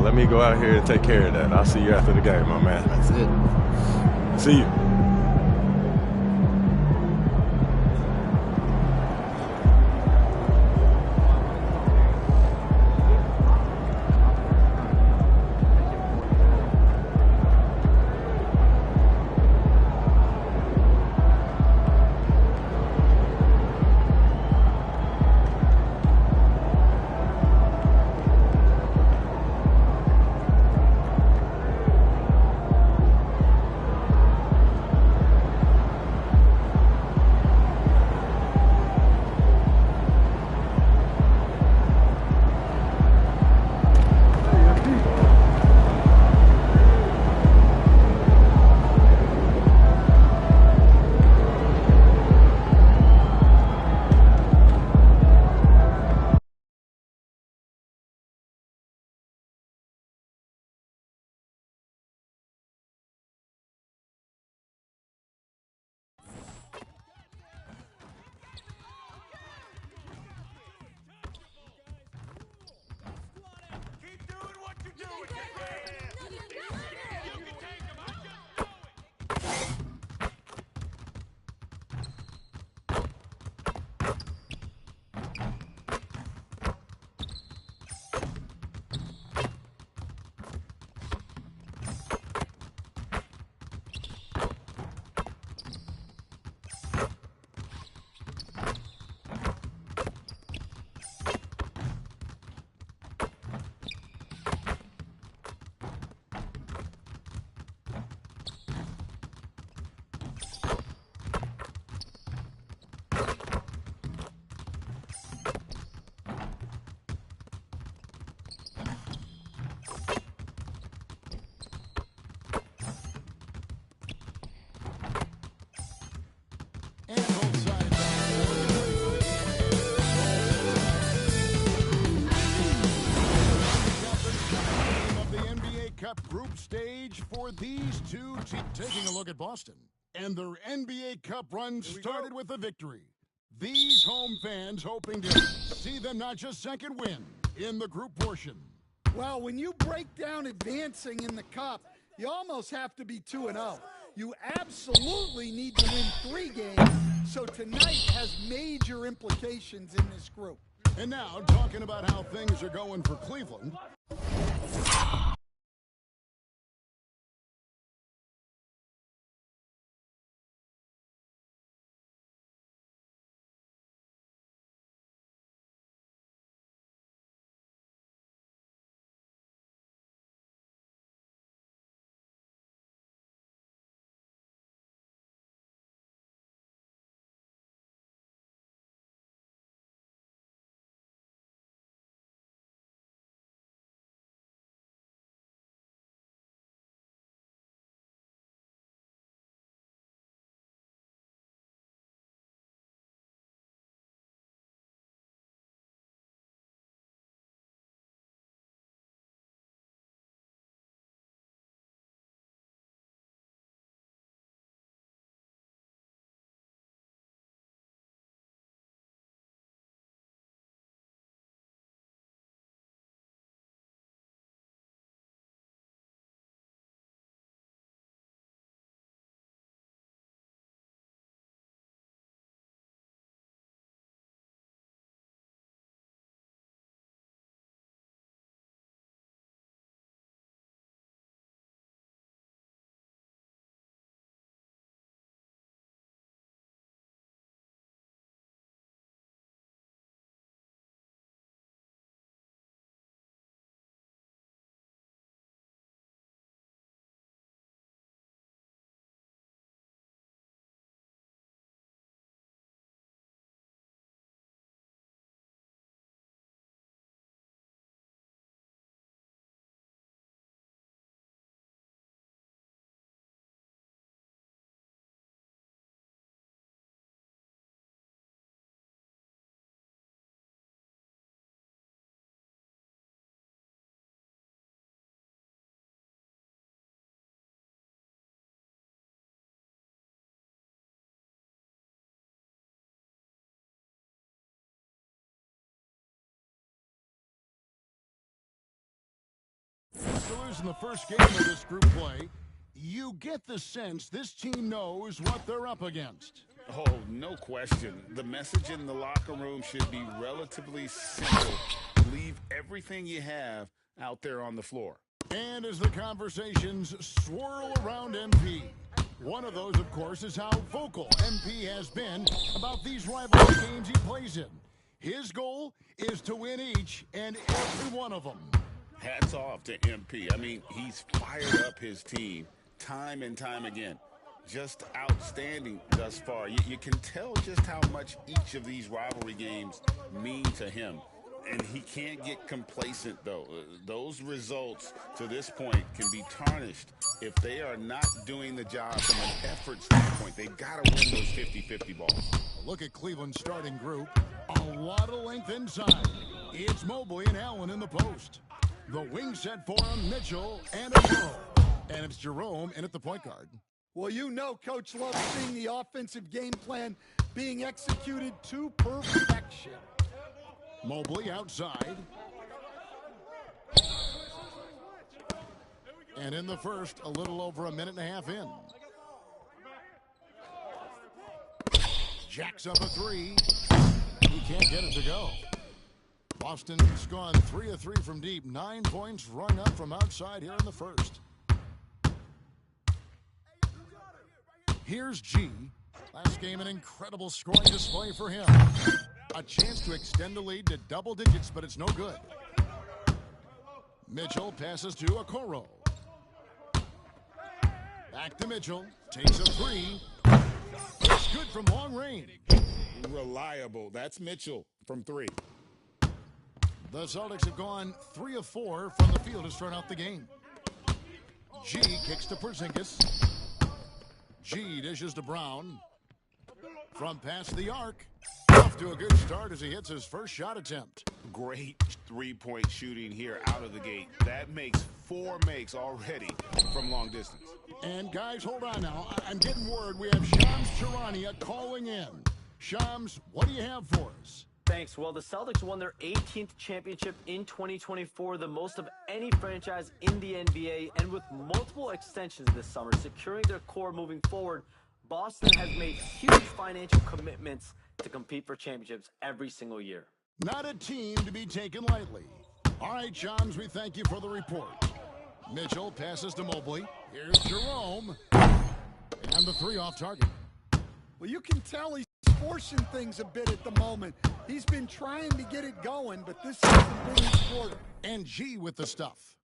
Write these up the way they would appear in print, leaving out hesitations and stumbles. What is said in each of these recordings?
let me go out here and take care of that. I'll see you after the game, my man. That's it. See you. And both sides of the NBA Cup group stage for these two teams. Taking a look at Boston. And their NBA Cup run started with a victory. These home fans hoping to see them not just second win in the group portion. Well, when you break down advancing in the Cup, you almost have to be 2-0. You absolutely need to win 3 games, so tonight has major implications in this group. And now, talking about how things are going for Cleveland. lose in the first game of this group play, you get the sense this team knows what they're up against. Oh, no question. The message in the locker room should be relatively simple. Leave everything you have out there on the floor. And as the conversations swirl around MP, one of those, of course, is how vocal MP has been about these rivalry games he plays in. His goal is to win each and every one of them. Hats off to MP. I mean, he's fired up his team time and time again. Just outstanding thus far. You can tell just how much each of these rivalry games mean to him. And he can't get complacent, though. Those results to this point can be tarnished if they are not doing the job from an effort standpoint. They've got to win those 50-50 balls. Look at Cleveland's starting group. A lot of length inside. It's Mobley and Allen in the post. The wing set for him, Mitchell and Jerome. And it's Jerome in at the point guard. Well, you know Coach loves seeing the offensive game plan being executed to perfection. Mobley outside. And in the first, a little over a minute and a half in. Jacks up a three. He can't get it to go. Boston's gone 3 of 3 from deep. 9 points rung up from outside here in the first. Here's G. Last game, an incredible scoring display for him. A chance to extend the lead to double digits, but it's no good. Mitchell passes to Okoro. Back to Mitchell. Takes a three. It's good from long range. Reliable. That's Mitchell from 3. The Celtics have gone 3 of 4 from the field to start out the game. G kicks to Porzingis. G dishes to Brown. From past the arc. Off to a good start as he hits his first shot attempt. Great three-point shooting here out of the gate. That makes 4 makes already from long distance. And guys, hold on now. I'm getting word we have Shams Charania calling in. Shams, what do you have for us? Thanks. Well, the Celtics won their 18th championship in 2024, the most of any franchise in the NBA, and with multiple extensions this summer, securing their core moving forward, Boston has made huge financial commitments to compete for championships every single year. Not a team to be taken lightly. All right, Shams, we thank you for the report. Mitchell passes to Mobley. Here's Jerome. And the three off target. Well, you can tell he's forcing things a bit at the moment. He's been trying to get it going, but this hasn't been his quarter. And G with the stuff.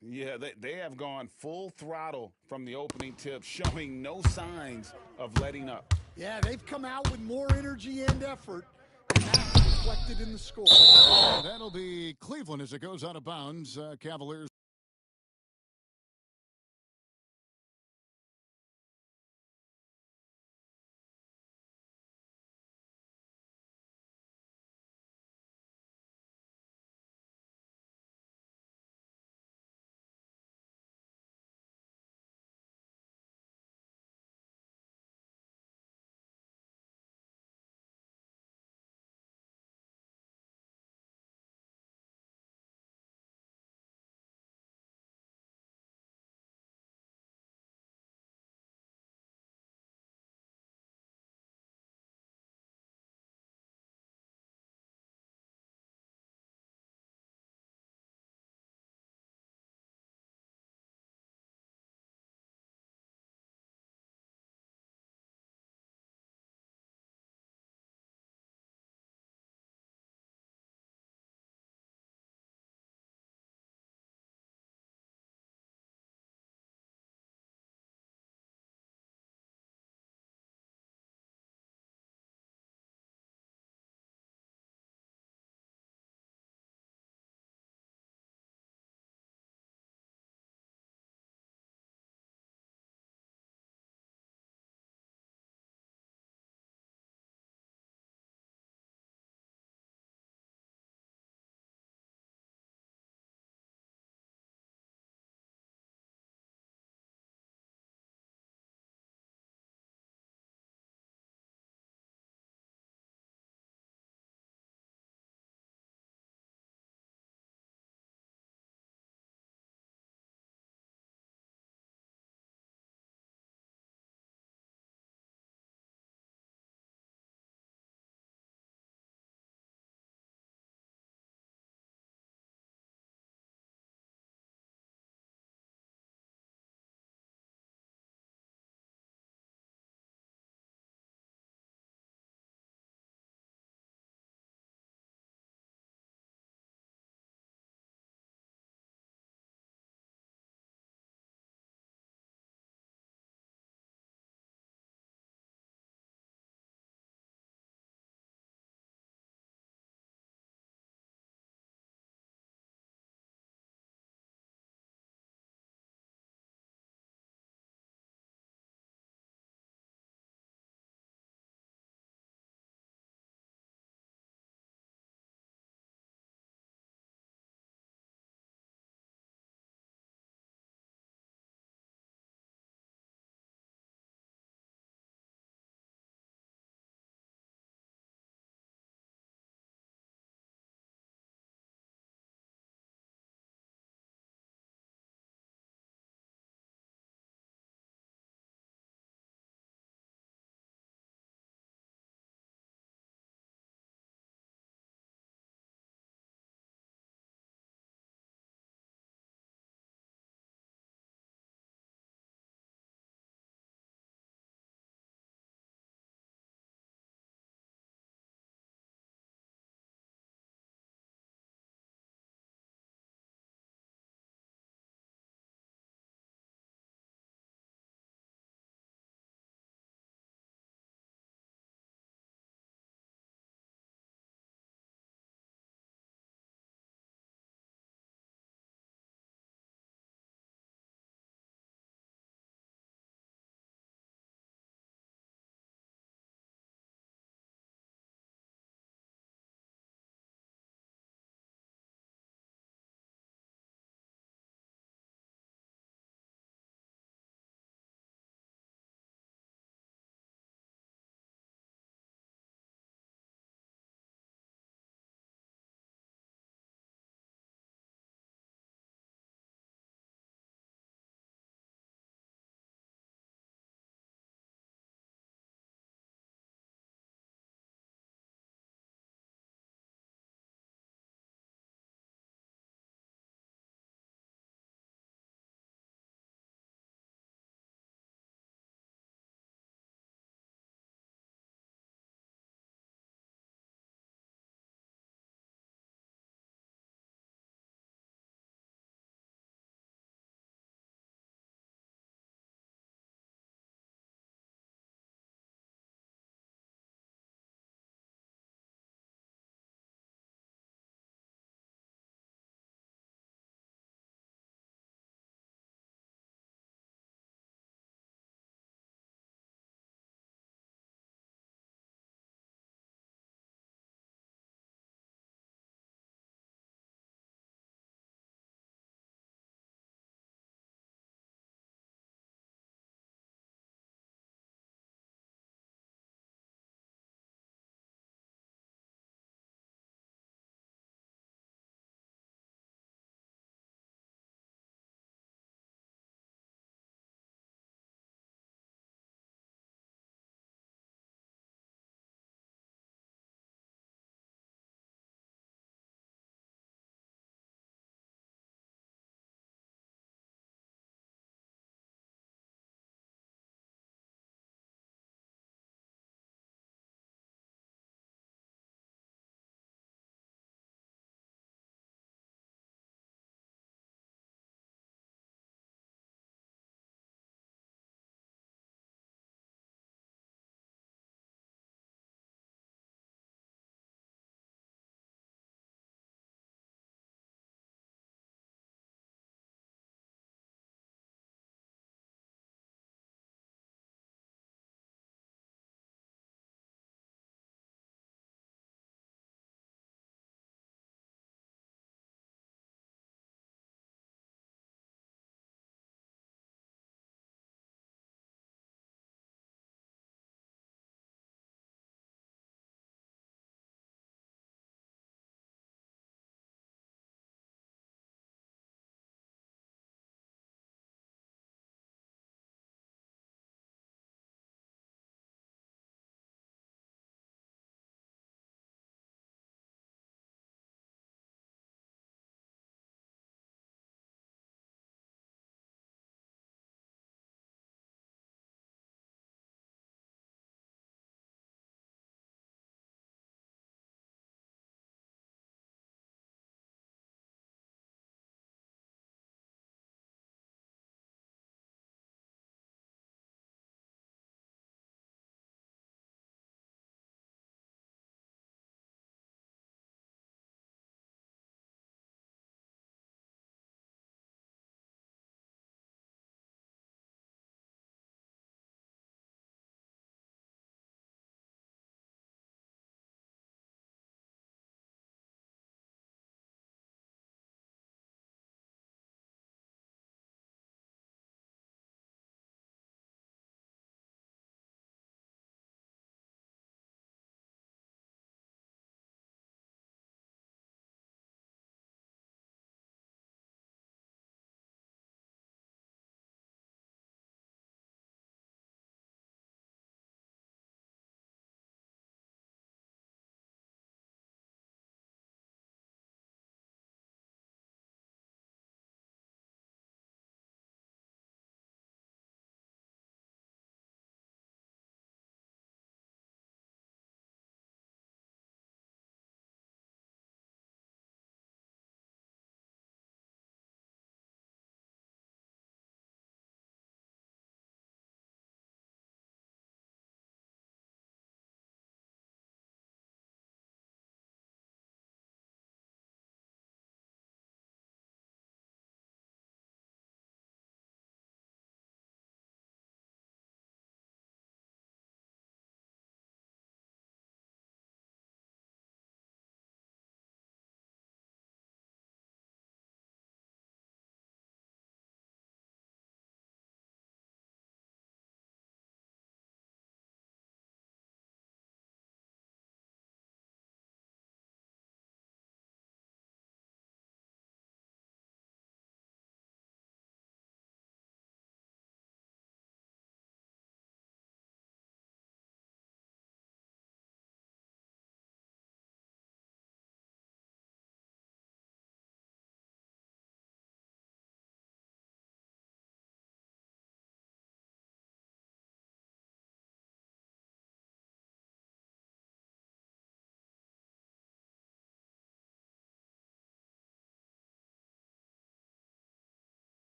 Yeah, they have gone full throttle from the opening tip, showing no signs of letting up. Yeah, they've come out with more energy and effort, and that's reflected in the score. And that'll be Cleveland as it goes out of bounds. Cavaliers.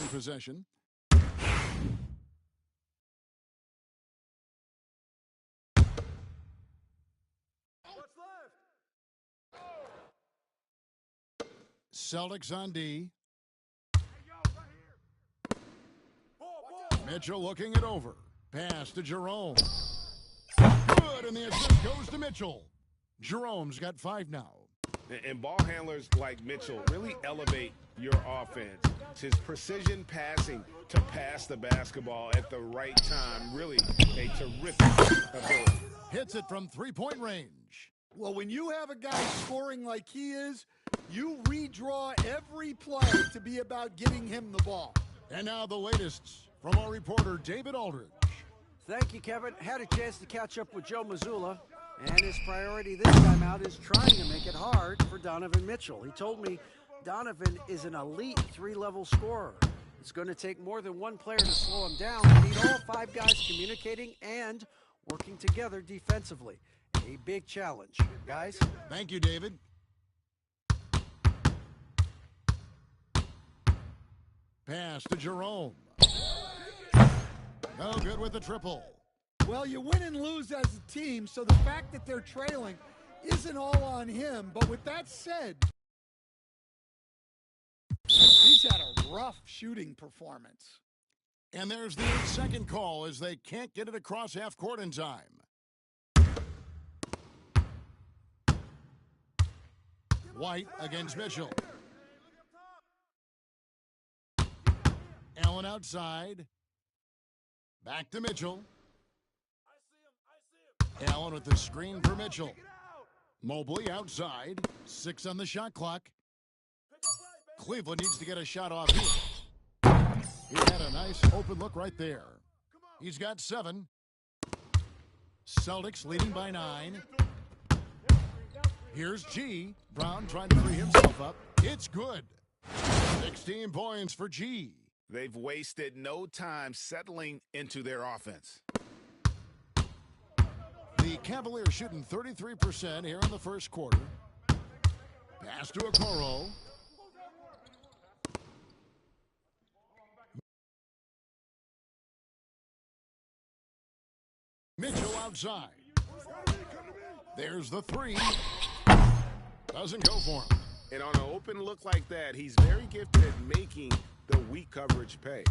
in possession. Celtics on D. Mitchell looking it over. Pass to Jerome. Good, and the assist goes to Mitchell. Jerome's got 5 now. And ball handlers like Mitchell really elevate your offense. It's his precision passing to pass the basketball at the right time. Really a terrific ability. Hits it from three-point range. Well, when you have a guy scoring like he is, you redraw every play to be about getting him the ball. And now the latest from our reporter, David Aldridge. Thank you, Kevin. Had a chance to catch up with Joe Mazzulla, and his priority this time out is trying to make it hard for Donovan Mitchell. He told me Donovan is an elite 3-level scorer. It's going to take more than one player to slow him down. You need all 5 guys communicating and working together defensively. A big challenge, guys. Thank you, David. Pass to Jerome. No good with the triple. Well, you win and lose as a team, so the fact that they're trailing isn't all on him. But with that said, he's had a rough shooting performance. And there's the second call as they can't get it across half court in time. White against Mitchell. Allen outside. Back to Mitchell. Allen with the screen for Mitchell. Mobley outside. 6 on the shot clock. Cleveland needs to get a shot off here. He had a nice open look right there. He's got 7. Celtics leading by 9. Here's G. Brown trying to free himself up. It's good. 16 points for G. They've wasted no time settling into their offense. The Cavaliers shooting 33% here in the first quarter. Pass to Okoro. Mitchell outside. There's the 3. Doesn't go for him. And on an open look like that, he's very gifted at making the weak coverage pay.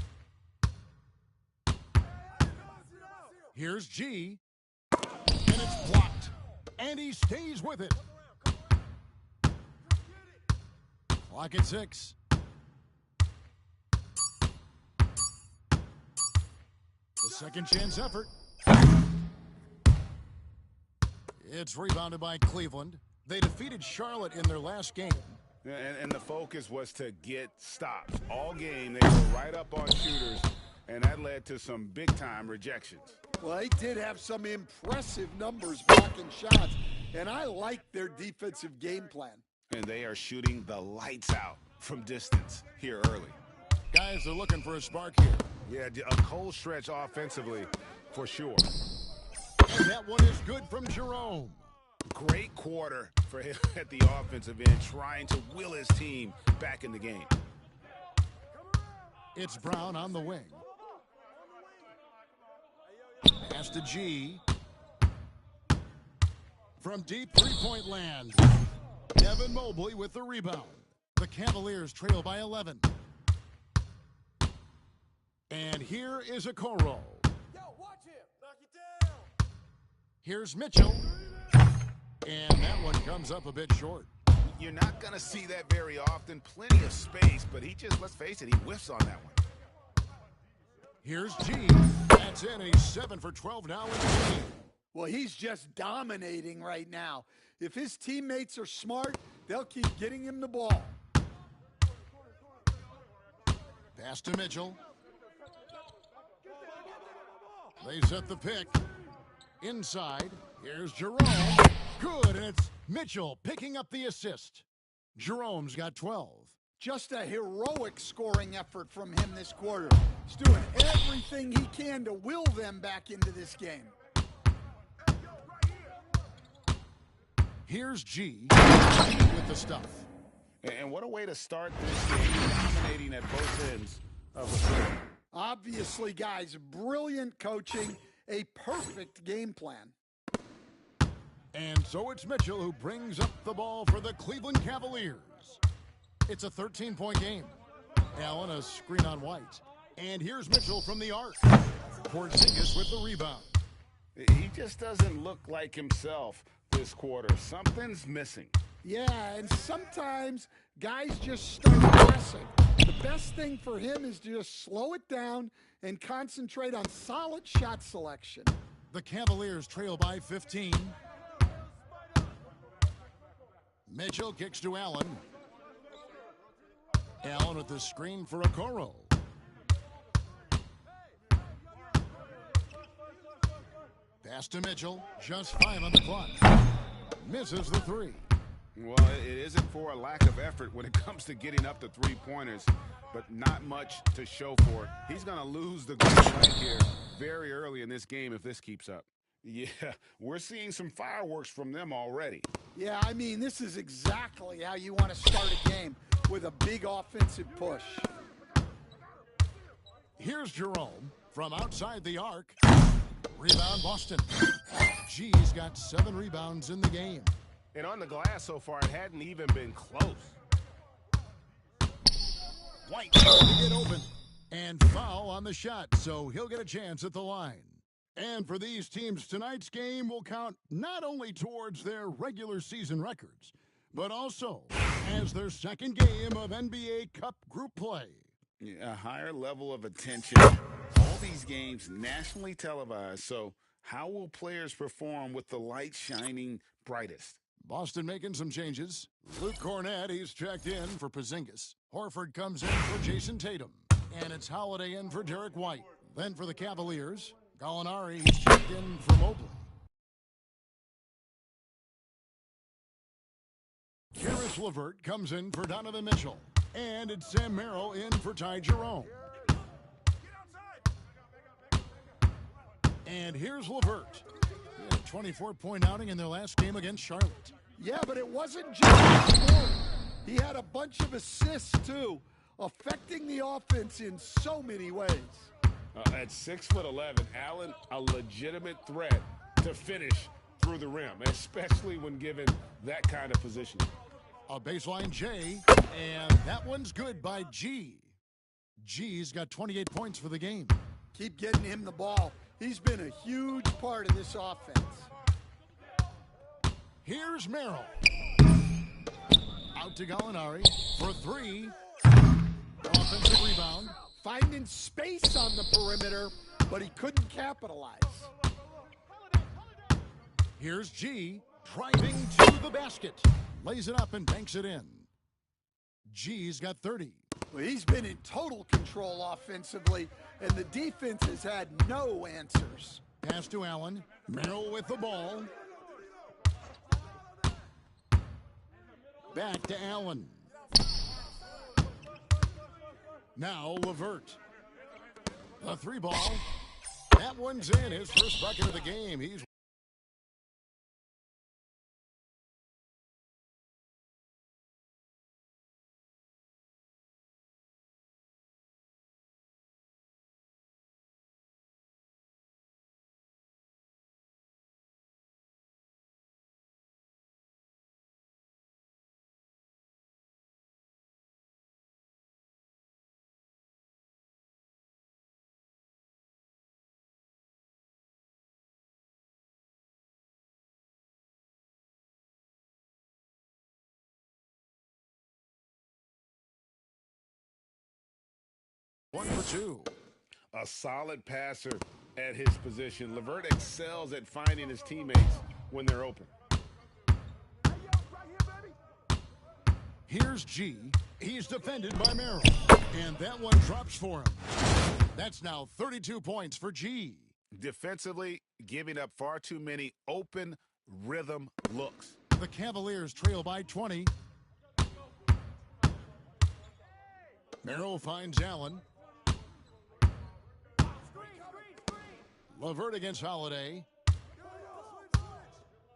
Here's G. And it's blocked. And he stays with it. Clock at 6. The second chance effort. It's rebounded by Cleveland. They defeated Charlotte in their last game. And the focus was to get stops. All game, they were right up on shooters, and that led to some big-time rejections. Well, they did have some impressive numbers blocking shots, and I like their defensive game plan. And they are shooting the lights out from distance here early. Guys are looking for a spark here. Yeah, a cold stretch offensively for sure. And that one is good from Jerome. Great quarter for him at the offensive end, trying to will his team back in the game. It's Brown on the wing. Pass to G. From deep three-point land. Evan Mobley with the rebound. The Cavaliers trail by 11. And here is Okoro. Yo, watch him. Knock it down. Here's Mitchell. And that one comes up a bit short. You're not going to see that very often. Plenty of space, but he just, let's face it, he whiffs on that one. Here's G. That's in. He's 7 for 12 now in the game. Well, he's just dominating right now. If his teammates are smart, they'll keep getting him the ball. Pass to Mitchell. They set the pick. Inside. Here's Jerome. Good, and it's Mitchell picking up the assist. Jerome's got 12. Just a heroic scoring effort from him this quarter. He's doing everything he can to will them back into this game. Here's G with the stuff. And what a way to start this game, dominating at both ends of a three. Obviously, guys, brilliant coaching, a perfect game plan. And so it's Mitchell who brings up the ball for the Cleveland Cavaliers. It's a 13-point game. Allen, a screen on White. And here's Mitchell from the arc. Porzingis with the rebound. He just doesn't look like himself this quarter. Something's missing. Yeah, and sometimes guys just start passing. The best thing for him is to just slow it down and concentrate on solid shot selection. The Cavaliers trail by 15. Mitchell kicks to Allen. Allen with the screen for Okoro. Pass to Mitchell. Just 5 on the clock. Misses the three. Well, it isn't for a lack of effort when it comes to getting up to three-pointers, but not much to show for it. He's going to lose the goal right here very early in this game if this keeps up. Yeah, we're seeing some fireworks from them already. Yeah, I mean, this is exactly how you want to start a game, with a big offensive push. Here's Jerome from outside the arc. Rebound Boston. G's got 7 rebounds in the game. And on the glass so far, it hadn't even been close. White to get open. And foul on the shot, so he'll get a chance at the line. And for these teams, tonight's game will count not only towards their regular season records, but also as their second game of NBA Cup group play. A higher level of attention. All these games nationally televised, so how will players perform with the light shining brightest? Boston making some changes. Luke Cornett, he's checked in for Porzingis. Horford comes in for Jason Tatum. And it's Holiday in for Derek White. Then for the Cavaliers, Gallinari, he's checked in for Mobley. Karis LeVert comes in for Donovan Mitchell. And it's Sam Merrill in for Ty Jerome. And here's LeVert. He had a 24-point outing in their last game against Charlotte. Yeah, but it wasn't just scoring. He had a bunch of assists, too, affecting the offense in so many ways. At 6'11", Allen, a legitimate threat to finish through the rim, especially when given that kind of position. A baseline J, and that one's good by G. G's got 28 points for the game. Keep getting him the ball. He's been a huge part of this offense. Here's Merrill. Out to Gallinari for 3. Offensive rebound. Finding space on the perimeter, but he couldn't capitalize. Here's G, driving to the basket. Lays it up and banks it in. G's got 30. Well, he's been in total control offensively, and the defense has had no answers. Pass to Allen. Merrill with the ball. Back to Allen. Now LeVert. A 3 ball. That one's in. His first bucket of the game. He's one for 2. A solid passer at his position. LeVert excels at finding his teammates when they're open. Here's G. He's defended by Merrill. And that one drops for him. That's now 32 points for G. Defensively, giving up far too many open rhythm looks. The Cavaliers trail by 20. Merrill finds Allen. LeVert against Holiday.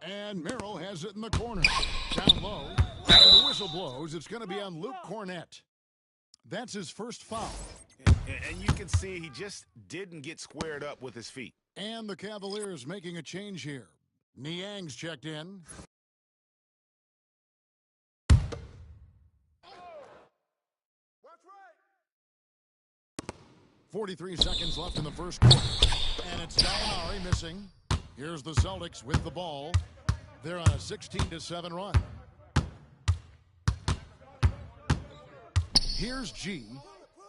And Merrill has it in the corner. Down low. And the whistle blows. It's going to be on Luke Cornett. That's his first foul. And you can see he just didn't get squared up with his feet. And the Cavaliers making a change here. Niang's checked in. 43 seconds left in the first quarter. And it's Gallinari missing. Here's the Celtics with the ball. They're on a 16-7 run. Here's G.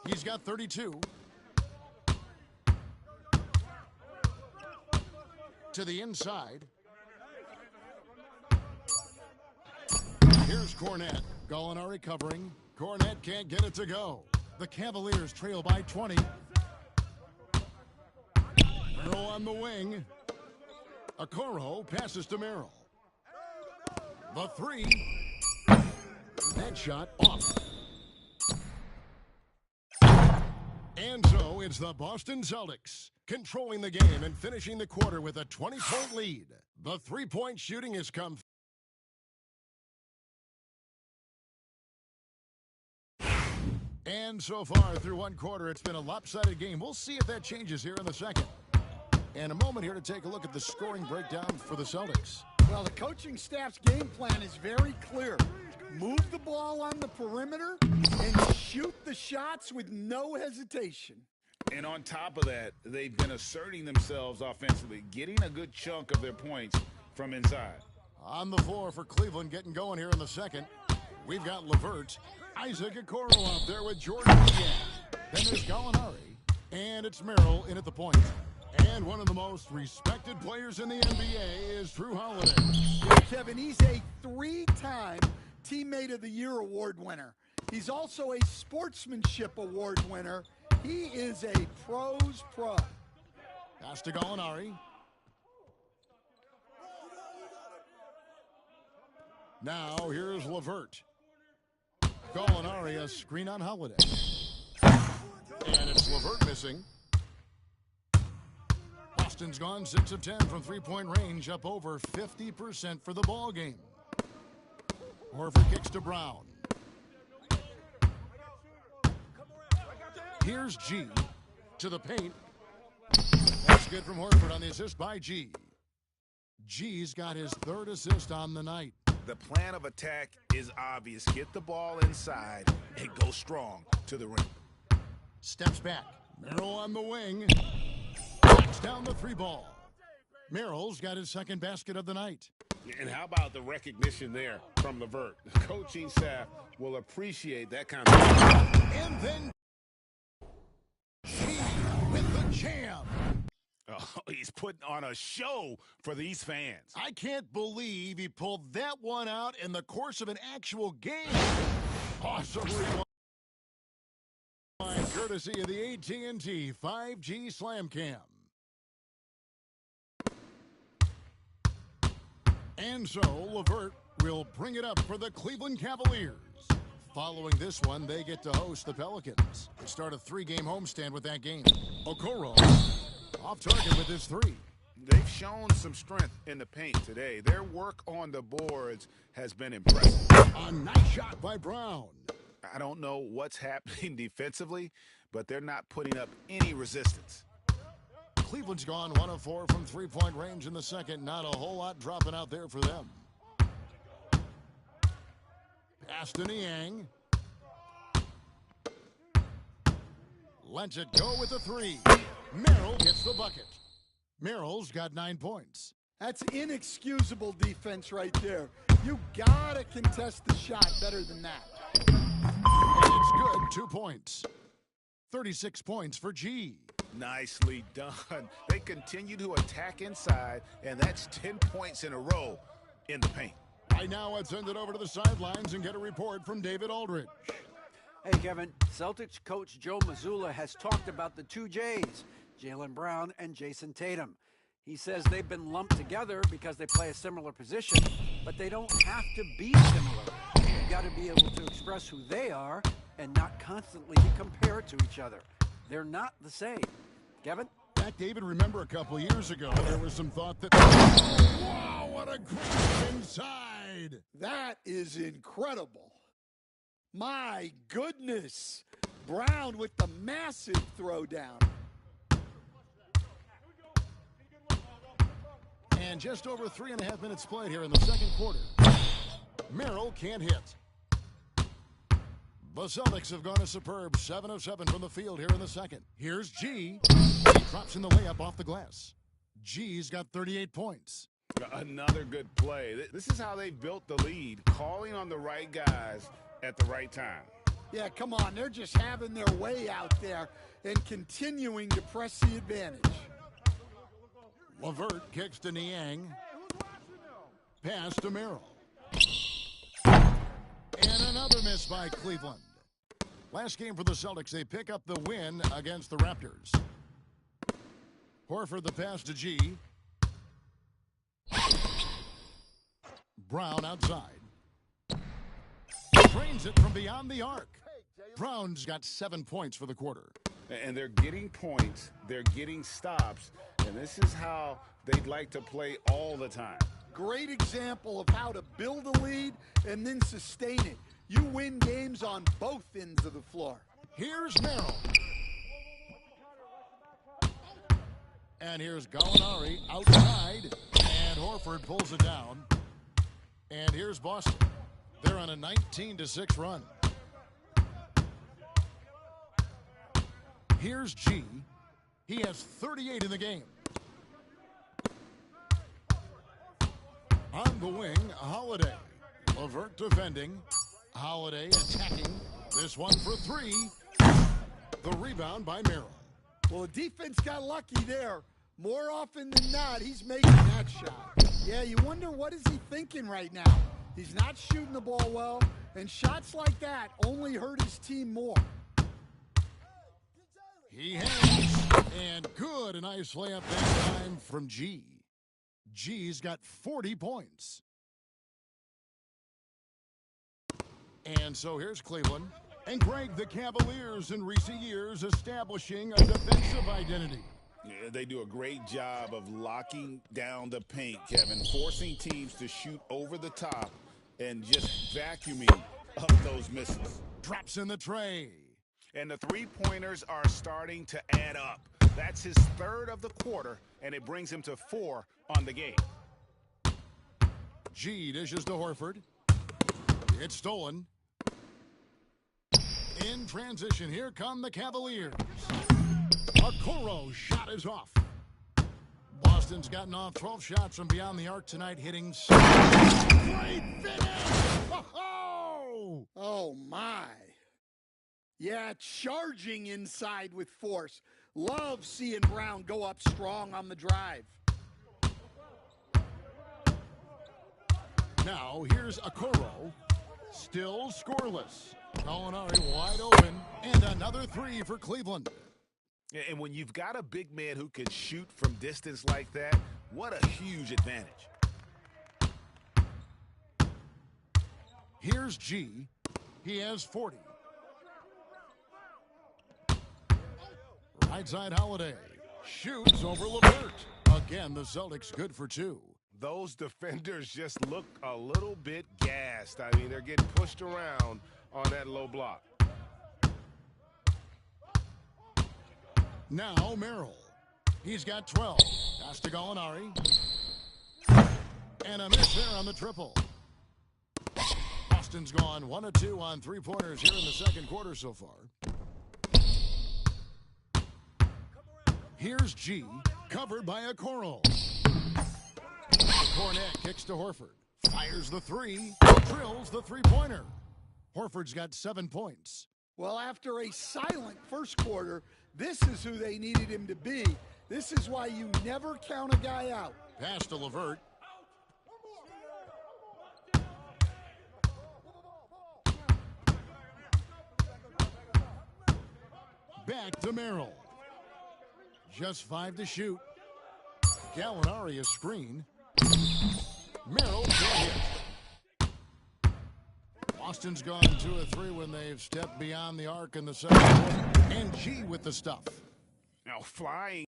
He's got 32. To the inside. Here's Cornette. Gallinari covering. Cornette can't get it to go. The Cavaliers trail by 20. Merrill on the wing. Okoro passes to Merrill. The three. That shot off. And so it's the Boston Celtics controlling the game and finishing the quarter with a 20-point lead. The three-point shooting has come. And so far through one quarter, it's been a lopsided game. We'll see if that changes here in the second. And a moment here to take a look at the scoring breakdown for the Celtics. Well, the coaching staff's game plan is very clear. Move the ball on the perimeter and shoot the shots with no hesitation. And on top of that, they've been asserting themselves offensively, getting a good chunk of their points from inside. On the floor for Cleveland getting going here in the second. We've got LeVert, Isaac Okoro out there with Jordan Niang. Then there's Gallinari, and it's Merrill in at the point. And one of the most respected players in the NBA is Drew Holiday. Yeah, Kevin, he's a three-time Teammate of the Year award winner. He's also a Sportsmanship Award winner. He is a pro's pro. Pass to Gallinari. Now here's LeVert. Gallinari, a screen on Holiday. And it's LeVert missing. Boston's gone 6 of 10 from three-point range, up over 50% for the ball game. Horford kicks to Brown. Here's G to the paint. That's good from Horford on the assist by G. G's got his third assist on the night. The plan of attack is obvious. Get the ball inside and go strong to the rim. Steps back. Merrill on the wing. Knocks down the three ball. Merrill's got his second basket of the night. And how about the recognition there from LeVert? The coaching staff will appreciate that kind of thing. And then G with the jam. Oh, he's putting on a show for these fans. I can't believe he pulled that one out in the course of an actual game. Awesome rewind. Courtesy of the AT&T 5G Slam Cam. And so LeVert will bring it up for the Cleveland Cavaliers. Following this one, they get to host the Pelicans. They start a 3-game homestand with that game. Okoro off target with his three. They've shown some strength in the paint today. Their work on the boards has been impressive. A nice shot by Brown. I don't know what's happening defensively, but they're not putting up any resistance. Cleveland's gone 1 of 4 from three-point range in the second. Not a whole lot dropping out there for them. Pass to Niang. Lets it go with the three. Merrill gets the bucket. Merrill's got 9 points. That's inexcusable defense right there. You gotta contest the shot better than that. And it's good, 2 points. 36 points for G. Nicely done. They continue to attack inside, and that's 10 points in a row in the paint. Right now, let's send it over to the sidelines and get a report from David Aldridge. Hey, Kevin, Celtics coach Joe Mazzulla has talked about the two J's, Jaylen Brown and Jason Tatum. He says they've been lumped together because they play a similar position, but they don't have to be similar. You've got to be able to express who they are and not constantly be compared to each other. They're not the same. Kevin? Back, David, remember a couple of years ago, there was some thought that, wow, what a great inside. That is incredible. My goodness. Brown with the massive throwdown. And just over 3.5 minutes played here in the second quarter. Merrill can't hit. The Celtics have gone a superb 7 of 7 from the field here in the second. Here's G. He drops in the layup off the glass. G's got 38 points. Another good play. This is how they built the lead, calling on the right guys at the right time. Yeah, come on. They're just having their way out there and continuing to press the advantage. LeVert kicks to Niang. Pass to Merrill. And another miss by Cleveland. Last game for the Celtics, they pick up the win against the Raptors. Horford the pass to G. Brown outside. Drains it from beyond the arc. Brown's got 7 points for the quarter. And they're getting points, they're getting stops, and this is how they'd like to play all the time. Great example of how to build a lead and then sustain it. You win games on both ends of the floor. Here's Merrill. And here's Gallinari outside. And Horford pulls it down. And here's Boston. They're on a 19-6 run. Here's G. He has 38 in the game. On the wing, Holiday. LeVert defending. Holiday attacking. This one for three. The rebound by Merrill. Well, the defense got lucky there. More often than not, he's making that shot. Yeah, you wonder what is he thinking right now. He's not shooting the ball well, and shots like that only hurt his team more. He has, and good, a nice layup that time from G. G's got 40 points. And so here's Cleveland. And Greg, the Cavaliers in recent years establishing a defensive identity. Yeah, they do a great job of locking down the paint, Kevin, forcing teams to shoot over the top and just vacuuming up those misses. Drops in the tray. And the three-pointers are starting to add up. That's his third of the quarter, and it brings him to 4 on the game. G dishes to Horford. It's stolen. In transition, here come the Cavaliers. Okoro shot is off. Boston's gotten off 12 shots from beyond the arc tonight, hitting 6. Great finish! Oh, my. Yeah, charging inside with force. Love seeing Brown go up strong on the drive. Now, here's Okoro. Still scoreless. Gallinari wide open. And another three for Cleveland. And when you've got a big man who can shoot from distance like that, what a huge advantage. Here's G. He has 40. Right side Holiday. Shoots over LeVert. Again, the Celtics good for 2. Those defenders just look a little bit gassed. I mean, they're getting pushed around on that low block. Now Merrill. He's got 12. Pass to Gallinari. And a miss there on the triple. Boston's gone 1 of 2 on three-pointers here in the second quarter so far. Here's G, covered by Okoro. Cornette kicks to Horford. Fires the three. Drills the three-pointer. Horford's got 7 points. Well, after a silent first quarter, this is who they needed him to be. This is why you never count a guy out. Pass to LeVert. Back to Merrill. Just 5 to shoot. Gallinari a screen. Merrill can't hit. Boston's gone 2 of 3 when they've stepped beyond the arc in the second quarter. And G with the stuff. Now flying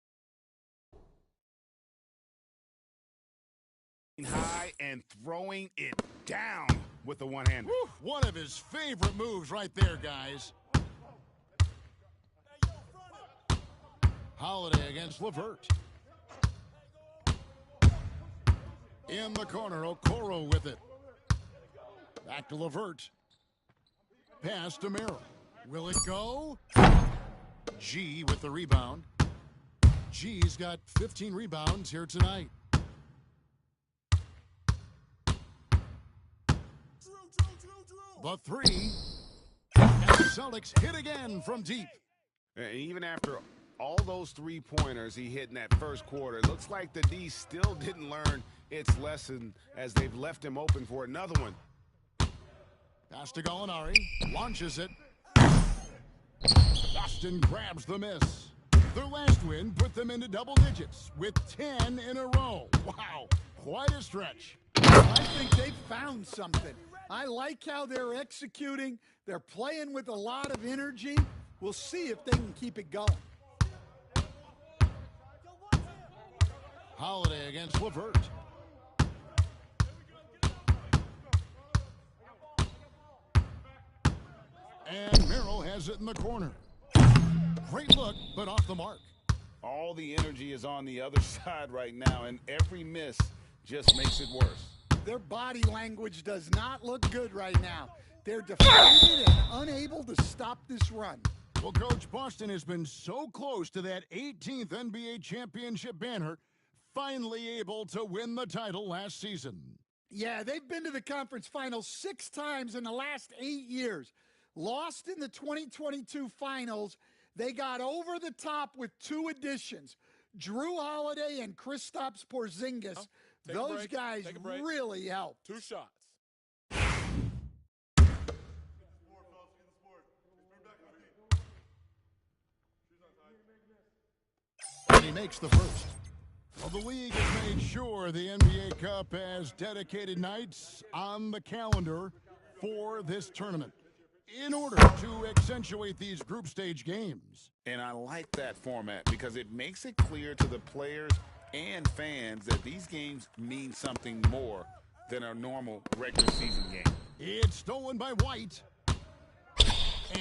high and throwing it down with the one-hander. One of his favorite moves right there, guys. Holiday against LeVert. In the corner, Okoro with it. Back to LeVert. Pass to Merrill. Will it go? G with the rebound. G's got 15 rebounds here tonight. The three. And the Celtics hit again from deep. And even after all those three-pointers he hit in that first quarter, it looks like the D still didn't learn its lesson as they've left him open for another one. Pass to Gallinari. Launches it. Boston grabs the miss. Their last win put them into double digits with 10 in a row. Wow, quite a stretch. I think they've found something. I like how they're executing. They're playing with a lot of energy. We'll see if they can keep it going. Holiday against LeVert. And Merrill has it in the corner. Great look, but off the mark. All the energy is on the other side right now, and every miss just makes it worse. Their body language does not look good right now. They're defeated and unable to stop this run. Well, Coach, Boston has been so close to that 18th NBA championship banner, finally able to win the title last season. Yeah, they've been to the conference finals 6 times in the last 8 years. Lost in the 2022 finals. They got over the top with 2 additions. Drew Holiday and Kristaps Porzingis. Those guys really helped. 2 shots. And he makes the first. Well, the league has made sure the NBA Cup has dedicated nights on the calendar for this tournament in order to accentuate these group stage games. And I like that format because it makes it clear to the players and fans that these games mean something more than a normal regular season game. It's stolen by White.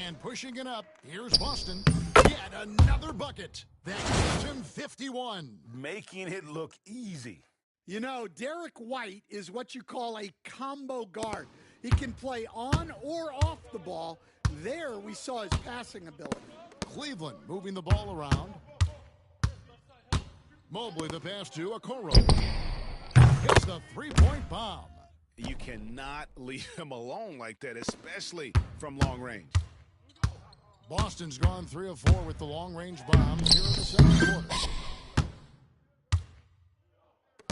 And pushing it up, here's Boston. Yet another bucket. That gives him 51. Making it look easy. You know, Derek White is what you call a combo guard. He can play on or off the ball. There we saw his passing ability. Cleveland moving the ball around. Mobley the pass to Okoro. Hits the three-point bomb. You cannot leave him alone like that, especially from long range. Boston's gone 3 of 4 with the long-range bombs here in the second quarter.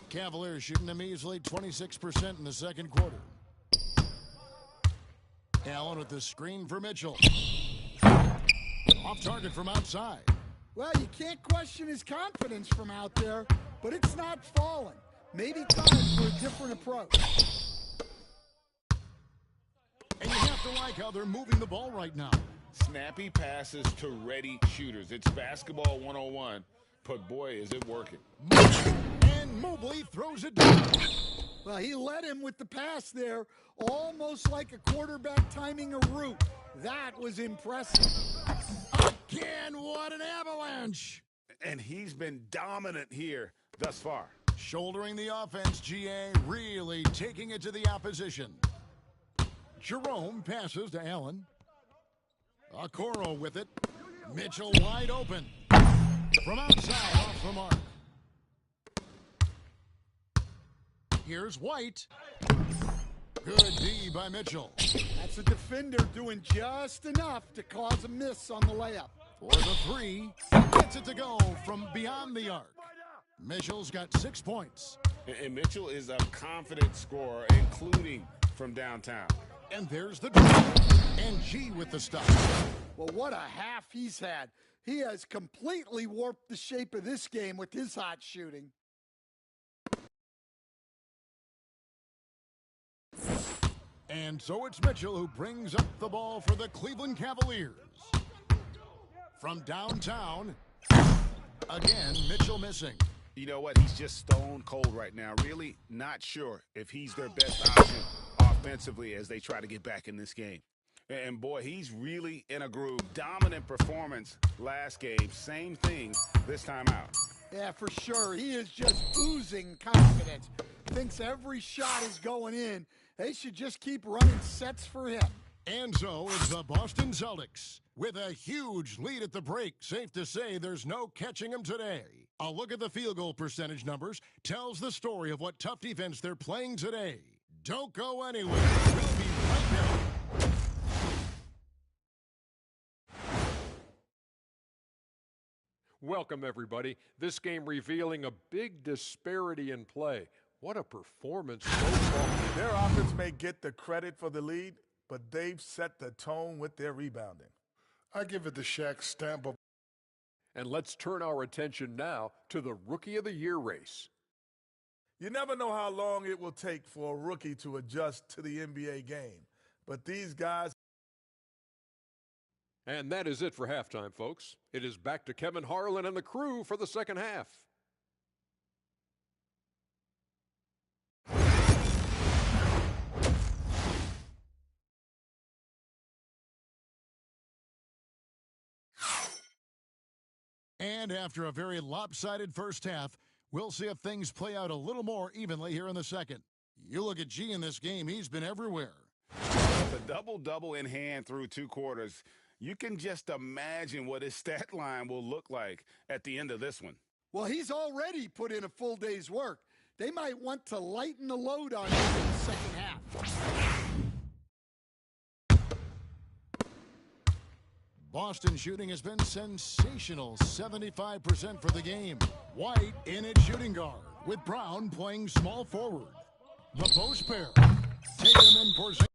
Cavaliers shooting them easily, 26% in the second quarter. Allen with the screen for Mitchell. Off target from outside. Well, you can't question his confidence from out there, but it's not falling. Maybe time for a different approach. And you have to like how they're moving the ball right now. Snappy passes to ready shooters. It's basketball 101, but boy, is it working. And Mobley throws it down. Well, he led him with the pass there, almost like a quarterback timing a route. That was impressive. Again, what an avalanche. And he's been dominant here thus far. Shouldering the offense, GA really taking it to the opposition. Jerome passes to Allen. Okoro with it. Mitchell wide open. From outside, off the mark. Here's White. Good D by Mitchell. That's a defender doing just enough to cause a miss on the layup. For the 3, gets it to go from beyond the arc. Mitchell's got 6 points. And Mitchell is a confident scorer, including from downtown. And there's the drive. And G with the stop. Well, what a half he's had. He has completely warped the shape of this game with his hot shooting. And so it's Mitchell who brings up the ball for the Cleveland Cavaliers. From downtown, again, Mitchell missing. You know what? He's just stone cold right now. Really not sure if he's their best option offensively as they try to get back in this game. And boy, he's really in a groove. Dominant performance last game. Same thing this time out. Yeah, for sure. He is just oozing confidence. Thinks every shot is going in. They should just keep running sets for him. And so it's the Boston Celtics. With a huge lead at the break, safe to say there's no catching them today. A look at the field goal percentage numbers tells the story of what tough defense they're playing today. Don't go anywhere. We'll be right back. Welcome, everybody. This game revealing a big disparity in play. What a performance so far. Their offense may get the credit for the lead, but they've set the tone with their rebounding. I give it the Shaq stamp of. And let's turn our attention now to the Rookie of the Year race. You never know how long it will take for a rookie to adjust to the NBA game, but these guys. And that is it for halftime, folks. It is back to Kevin Harlan and the crew for the second half. And after a very lopsided first half, we'll see if things play out a little more evenly here in the second. You look at G in this game, he's been everywhere. The double-double in hand through 2 quarters. You can just imagine what his stat line will look like at the end of this one. Well, he's already put in a full day's work. They might want to lighten the load on him in the second half. Boston shooting has been sensational, 75% for the game. White in at shooting guard, with Brown playing small forward. The post pair, Tatum and Porzingis.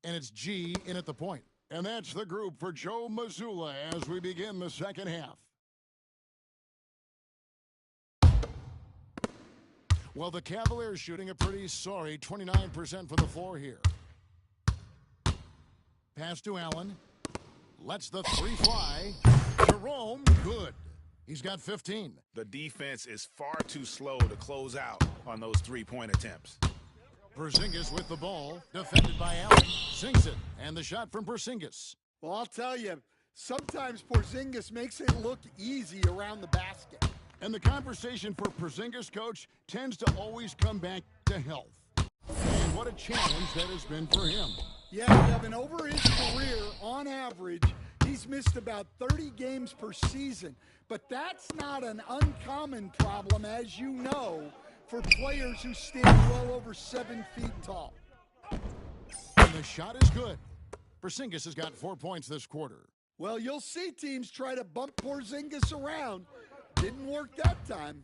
and it's G in at the point. And that's the group for Joe Mazzulla as we begin the second half. Well, the Cavaliers shooting a pretty sorry 29% for the floor here. Pass to Allen. Lets the three fly. Jerome, good. He's got 15. The defense is far too slow to close out on those three-point attempts. Porzingis with the ball, defended by Allen, sinks it, and the shot from Porzingis. Well, I'll tell you, sometimes Porzingis makes it look easy around the basket. And the conversation for Porzingis, coach, tends to always come back to health. And what a challenge that has been for him. Yeah, Kevin, over his career, on average, he's missed about 30 games per season. But that's not an uncommon problem, as you know, for players who stand well over 7 feet tall. And the shot is good. Porzingis has got 4 points this quarter. Well, you'll see teams try to bump Porzingis around. Didn't work that time.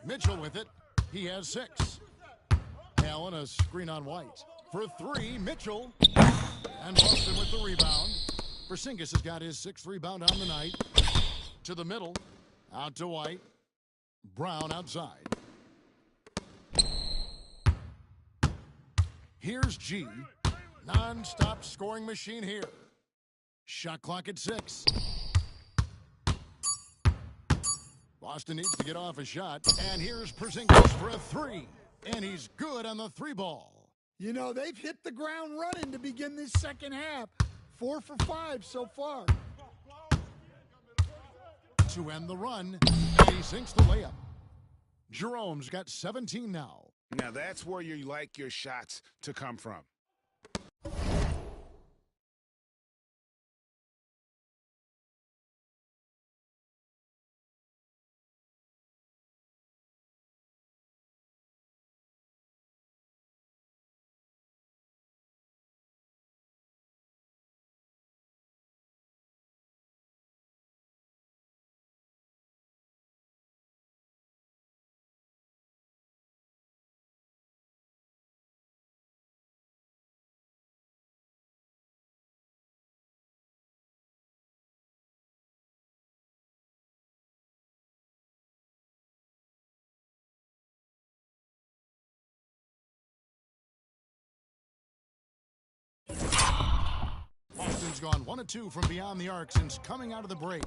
Mitchell with it. He has 6. Allen, a screen on White. For 3, Mitchell. And Boston with the rebound. Porzingis has got his 6th rebound on the night. To the middle. Out to White. Brown outside. Here's G. Non-stop scoring machine here. Shot clock at 6. Boston needs to get off a shot. And here's Porzingis for a 3. And he's good on the 3 ball. You know, they've hit the ground running to begin this second half. 4 for 5 so far. To end the run, and he sinks the layup. Jerome's got 17 now. Now that's where you like your shots to come from. Boston's gone 1 of 2 from beyond the arc since coming out of the break.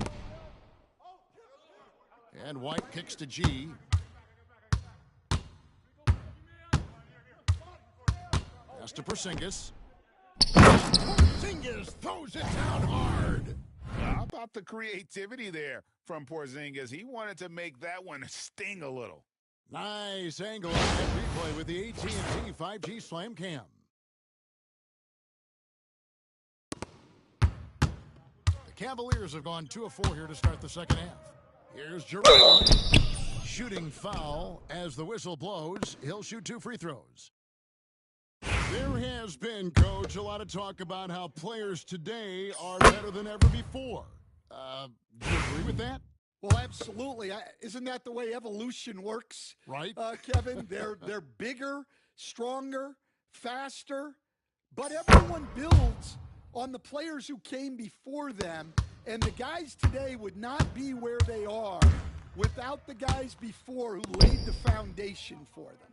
And White kicks to G. Pass to Porzingis. Porzingis throws it down hard. How about the creativity there from Porzingis? He wanted to make that one sting a little. Nice angle on that replay with the AT&T 5G Slam Cam. The Cavaliers have gone 2 of 4 here to start the second half. Here's Jerome. Shooting foul as the whistle blows. He'll shoot 2 free throws. There has been, Coach, a lot of talk about how players today are better than ever before. Do you agree with that? Well, absolutely. Isn't that the way evolution works? Right. Kevin, they're bigger, stronger, faster, but everyone builds on the players who came before them, and the guys today would not be where they are without the guys before who laid the foundation for them.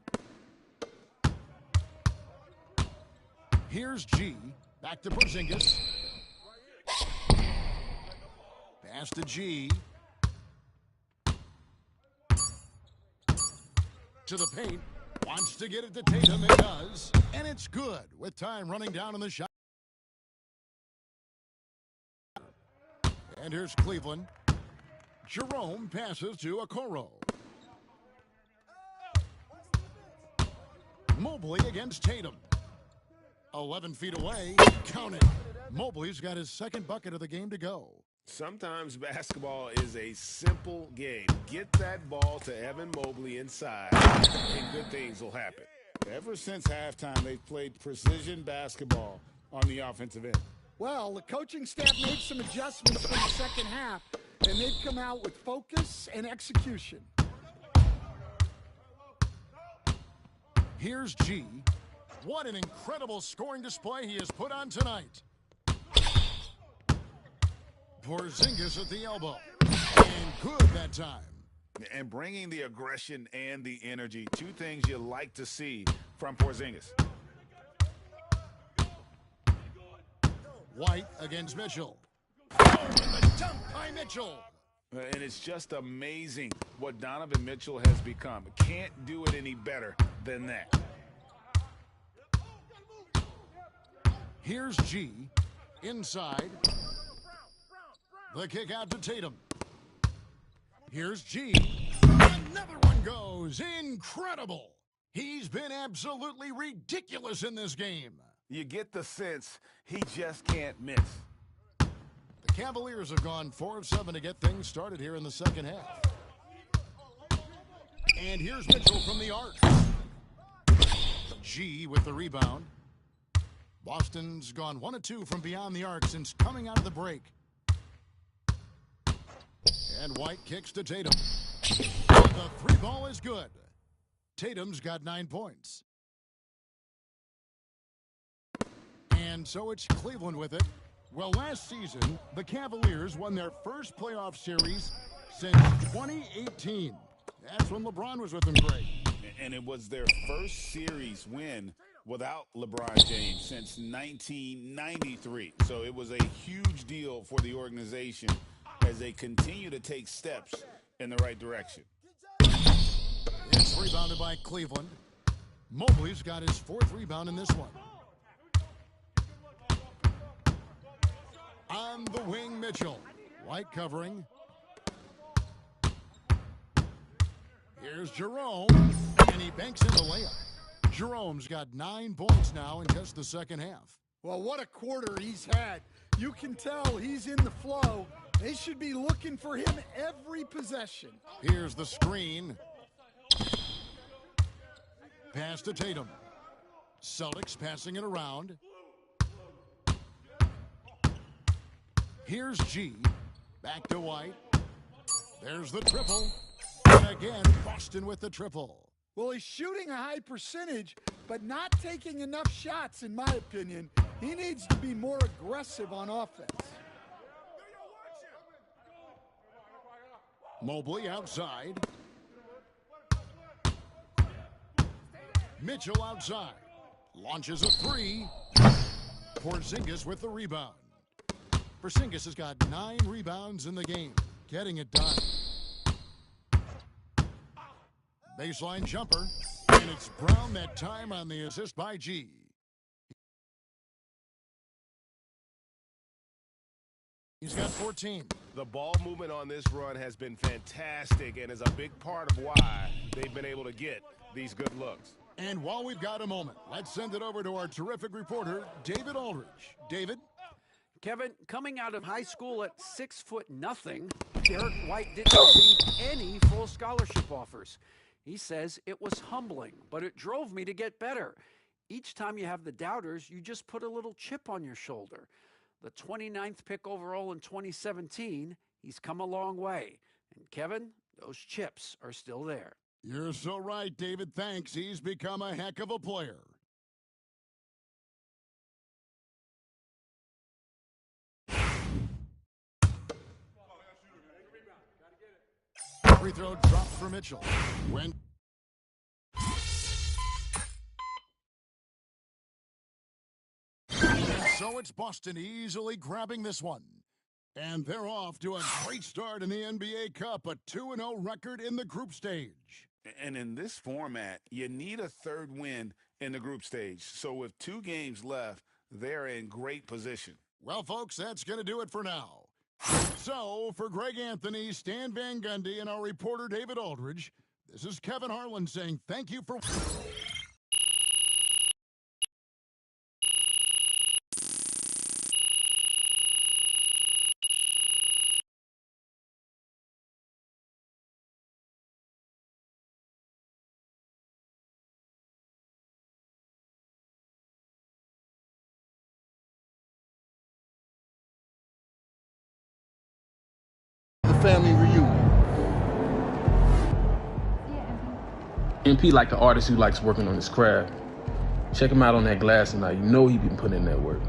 Here's G. Back to Porzingis. Pass to G. To the paint. Wants to get it to Tatum. It does. And it's good with time running down on the shot. And here's Cleveland. Jerome passes to Okoro. Mobley against Tatum. 11 feet away. Count it. Mobley's got his 2nd bucket of the game to go. Sometimes basketball is a simple game. Get that ball to Evan Mobley inside, and good things will happen. Ever since halftime, they've played precision basketball on the offensive end. Well, the coaching staff made some adjustments for the second half, and they've come out with focus and execution. Here's G. What an incredible scoring display he has put on tonight. Porzingis at the elbow. And good that time. And bringing the aggression and the energy, two things you like to see from Porzingis. White against Mitchell. Oh, and the dunk by Mitchell. And it's just amazing what Donovan Mitchell has become. Can't do it any better than that. Here's G. Inside. The kick out to Tatum. Here's G. Another one goes. Incredible. He's been absolutely ridiculous in this game. You get the sense he just can't miss. The Cavaliers have gone 4 of 7 to get things started here in the second half. And here's Mitchell from the arc. G with the rebound. Boston's gone 1 of 2 from beyond the arc since coming out of the break. And White kicks to Tatum. The three ball is good. Tatum's got 9 points. And so it's Cleveland with it. Well, last season, the Cavaliers won their first playoff series since 2018. That's when LeBron was with them, Greg. And it was their first series win without LeBron James since 1993. So it was a huge deal for the organization as they continue to take steps in the right direction. It's rebounded by Cleveland. Mobley's got his 4th rebound in this one. On the wing, Mitchell. White covering. Here's Jerome, and he banks in the layup. Jerome's got 9 points now in just the second half. Well, what a quarter he's had. You can tell he's in the flow. They should be looking for him every possession. Here's the screen. Pass to Tatum. Celtics passing it around. Here's G. Back to White. There's the triple. And again, Boston with the triple. Well, he's shooting a high percentage, but not taking enough shots, in my opinion. He needs to be more aggressive on offense. Mobley outside. Mitchell outside. Launches a 3. Porzingis with the rebound. Porzingis has got 9 rebounds in the game. Getting it done. Baseline jumper. And it's Brown that time on the assist by G. He's got 14. The ball movement on this run has been fantastic and is a big part of why they've been able to get these good looks. And while we've got a moment, let's send it over to our terrific reporter, David Aldridge. David? Kevin, coming out of high school at 6'0", Derek White didn't receive any full scholarship offers. He says it was humbling, but it drove me to get better. Each time you have the doubters, you just put a little chip on your shoulder. The 29th pick overall in 2017, he's come a long way. And Kevin, those chips are still there. You're so right, David. Thanks. He's become a heck of a player. Free throw dropped for Mitchell. So it's Boston easily grabbing this one. And they're off to a great start in the NBA Cup, a 2-0 record in the group stage. And in this format, you need a 3rd win in the group stage. So with 2 games left, they're in great position. Well, folks, that's going to do it for now. So, for Greg Anthony, Stan Van Gundy, and our reporter David Aldridge, this is Kevin Harlan saying thank you for... family reunion. MP like an artist who likes working on his craft. Check him out on that glass tonight. You know he been putting in that work.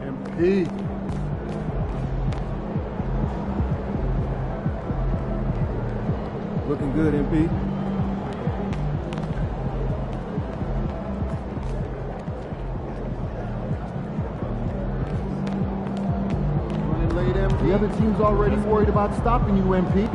MP. Looking good, MP. Running late, MP. The other team's already worried about stopping you, MP.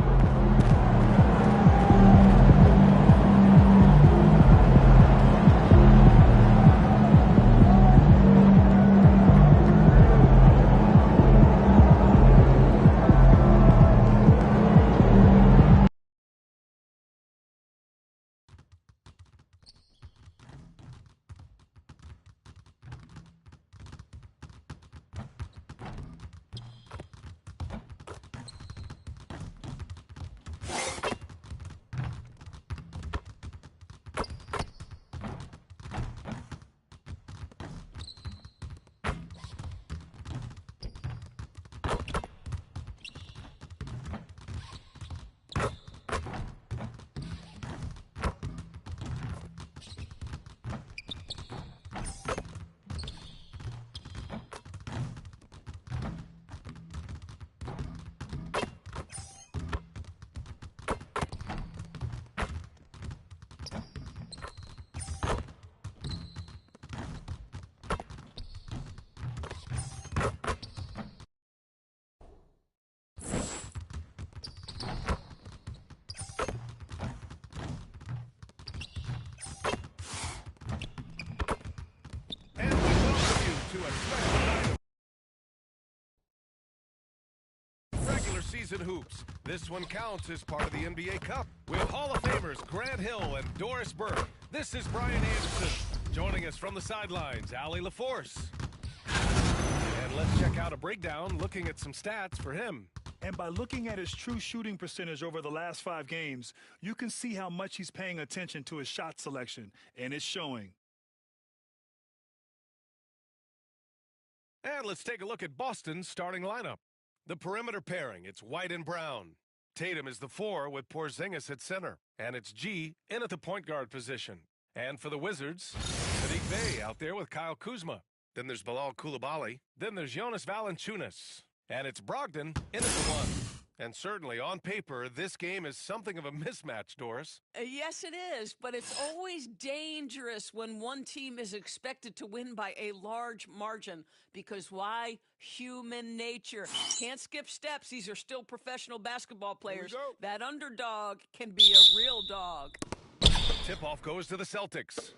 Season hoops. This one counts as part of the NBA Cup. With Hall of Famers Grant Hill and Doris Burke, this is Brian Anderson. Joining us from the sidelines, Allie LaForce. And let's check out a breakdown looking at some stats for him. And by looking at his true shooting percentage over the last 5 games, you can see how much he's paying attention to his shot selection, and it's showing. And let's take a look at Boston's starting lineup. The perimeter pairing, it's White and Brown. Tatum is the 4 with Porzingis at center. And it's G in at the point guard position. And for the Wizards, Saddiq Bey out there with Kyle Kuzma. Then there's Bilal Coulibaly. Then there's Jonas Valanciunas. And it's Brogdon in at the 1. And certainly on paper, this game is something of a mismatch, Doris. Yes, it is, but it's always dangerous when one team is expected to win by a large margin. Because why? Human nature. Can't skip steps. These are still professional basketball players. That underdog can be a real dog. Tip-off goes to the Celtics.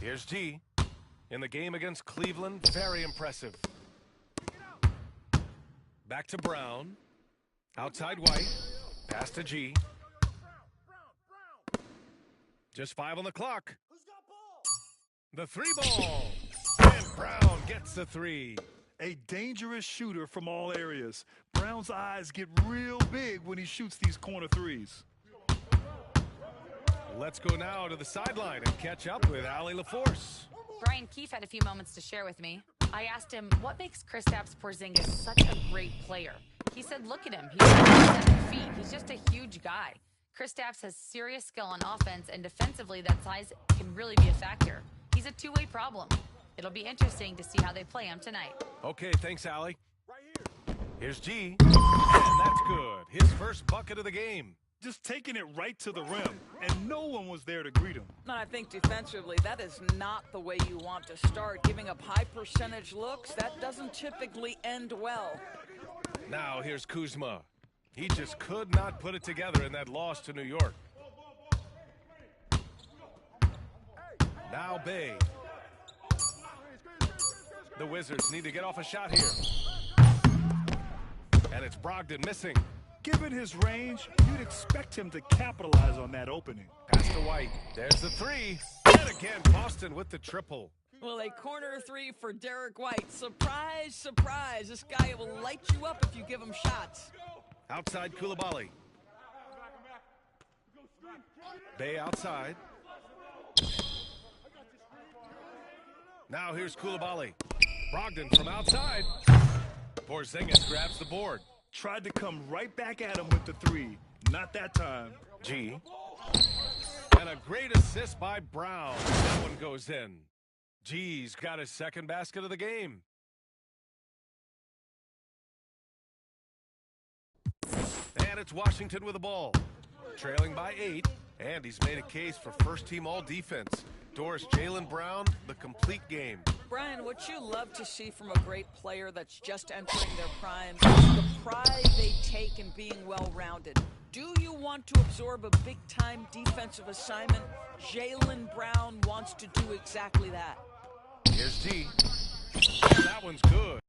Here's G. In the game against Cleveland, very impressive. Back to Brown. Outside White. Pass to G. Just 5 on the clock. The 3 ball. And Brown gets the 3. A dangerous shooter from all areas. Brown's eyes get real big when he shoots these corner threes. Let's go now to the sideline and catch up with Allie LaForce. Brian Keefe had a few moments to share with me. I asked him, what makes Kristaps Porzingis such a great player? He said, look at him. He's 7 feet. He's just a huge guy. Kristaps has serious skill on offense, and defensively, that size can really be a factor. He's a two-way problem. It'll be interesting to see how they play him tonight. Okay, thanks, Allie. Here's G, and that's good. His first bucket of the game. Just taking it right to the rim, and no one was there to greet him. I think defensively, that is not the way you want to start. Giving up high percentage looks, that doesn't typically end well. Now here's Kuzma. He just could not put it together in that loss to New York. Now Bay. The Wizards need to get off a shot here. And it's Brogdon missing. Given his range, you'd expect him to capitalize on that opening. Pass to White. There's the three. And again, Boston with the triple. Well, a corner three for Derek White. Surprise, surprise. This guy will light you up if you give him shots. Outside Coulibaly. Bay outside. Now here's Coulibaly. Brogdon from outside. Porzingis grabs the board. Tried to come right back at him with the three. Not that time. G. And a great assist by Brown. That one goes in. G's got his second basket of the game. And it's Washington with the ball. Trailing by 8. And he's made a case for first-team all-defense. Doris, Jaylen Brown, the complete game. Brian, what you love to see from a great player that's just entering their prime is the pride they take in being well-rounded. Do you want to absorb a big-time defensive assignment? Jaylen Brown wants to do exactly that. Here's G. That one's good.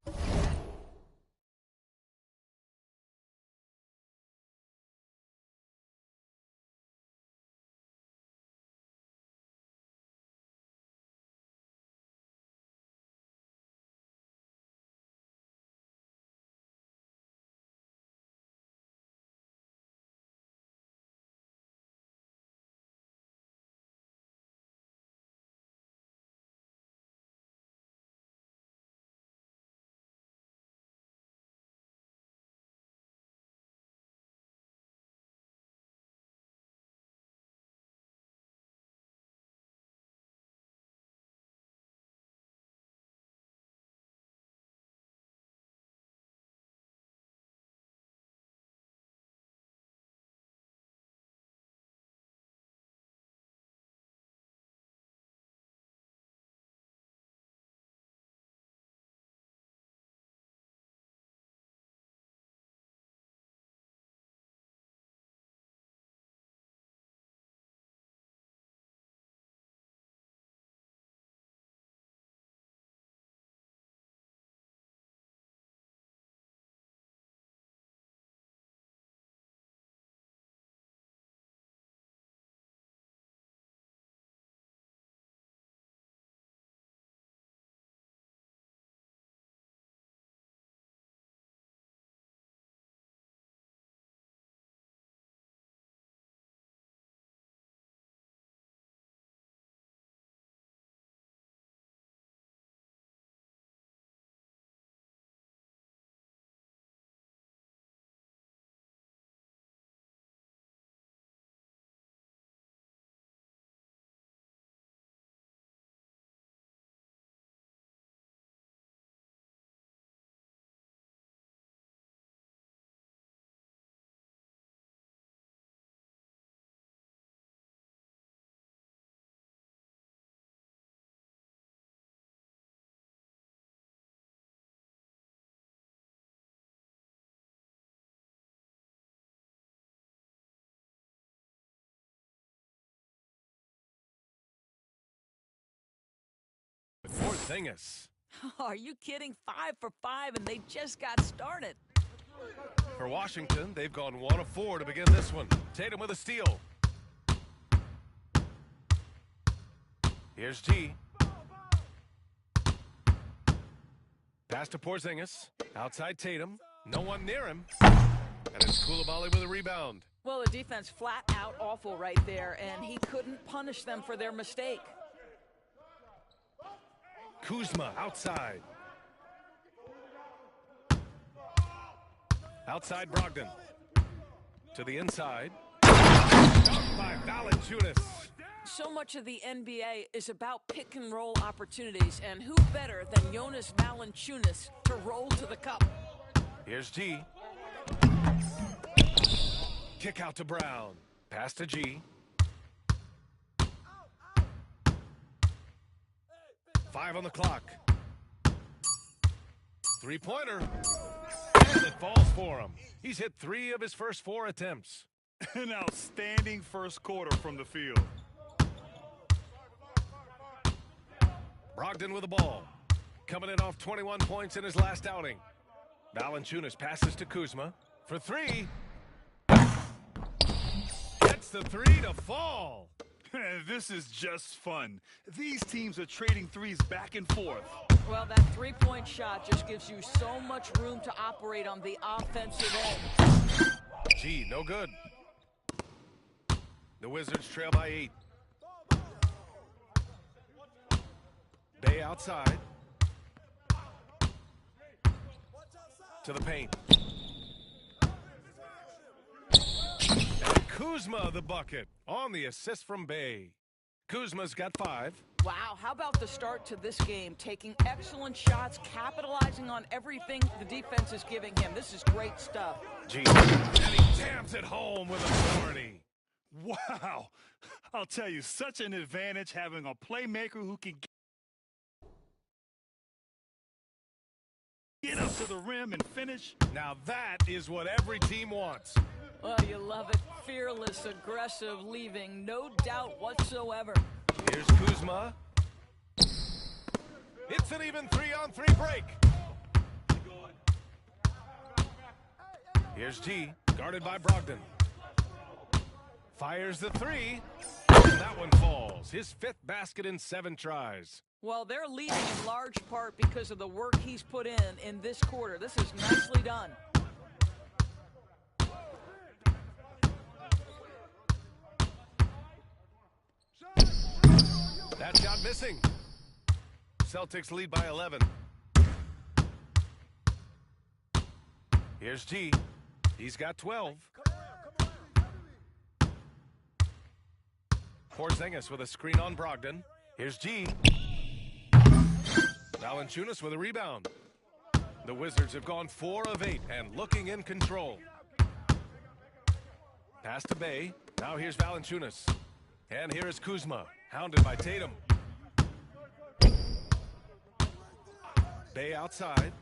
Porzingis. Are you kidding? 5 for 5, and they just got started. For Washington, they've gone 1 of 4 to begin this one. Tatum with a steal. Here's G. Pass to Porzingis. Outside Tatum. No one near him. And it's Coulibaly with a rebound. Well, the defense flat out awful right there, and he couldn't punish them for their mistake. Kuzma outside. Outside Brogdon. To the inside. Dunked by Valanciunas. so much of the NBA is about pick-and-roll opportunities, and who better than Jonas Valanciunas to roll to the cup? Here's G. Kick out to Brown. Pass to G. 5 on the clock. Three-pointer. And it falls for him. He's hit 3 of his first 4 attempts. An outstanding first quarter from the field. Brogdon with the ball. Coming in off 21 points in his last outing. Valanciunas passes to Kuzma for 3. Gets the 3 to fall. This is just fun. These teams are trading threes back and forth. Well, that three-point shot just gives you so much room to operate on the offensive end. Gee, no good. The Wizards trail by 8. Bay outside. To the paint. And Kuzma the bucket on the assist from Bay. Kuzma's got 5. Wow, how about the start to this game? Taking excellent shots, capitalizing on everything the defense is giving him. This is great stuff. Gee, and he jams it home with authority. Wow. I'll tell you, such an advantage having a playmaker who can get up to the rim and finish. Now that is what every team wants. Well, you love it. Fearless, aggressive, leaving no doubt whatsoever. Here's Kuzma. It's an even 3-on-3 break. Here's G, guarded by Brogdon. Fires the 3. And that one falls. His 5th basket in 7 tries. Well, they're leading in large part because of the work he's put in this quarter. This is nicely done. That shot missing. Celtics lead by 11. Here's G. He's got 12. Porzingis with a screen on Brogdon. Here's G. Valanciunas with a rebound. The Wizards have gone 4 of 8 and looking in control. Pass to Bay. Now here's Valanciunas. And here is Kuzma, hounded by Tatum. Bay outside.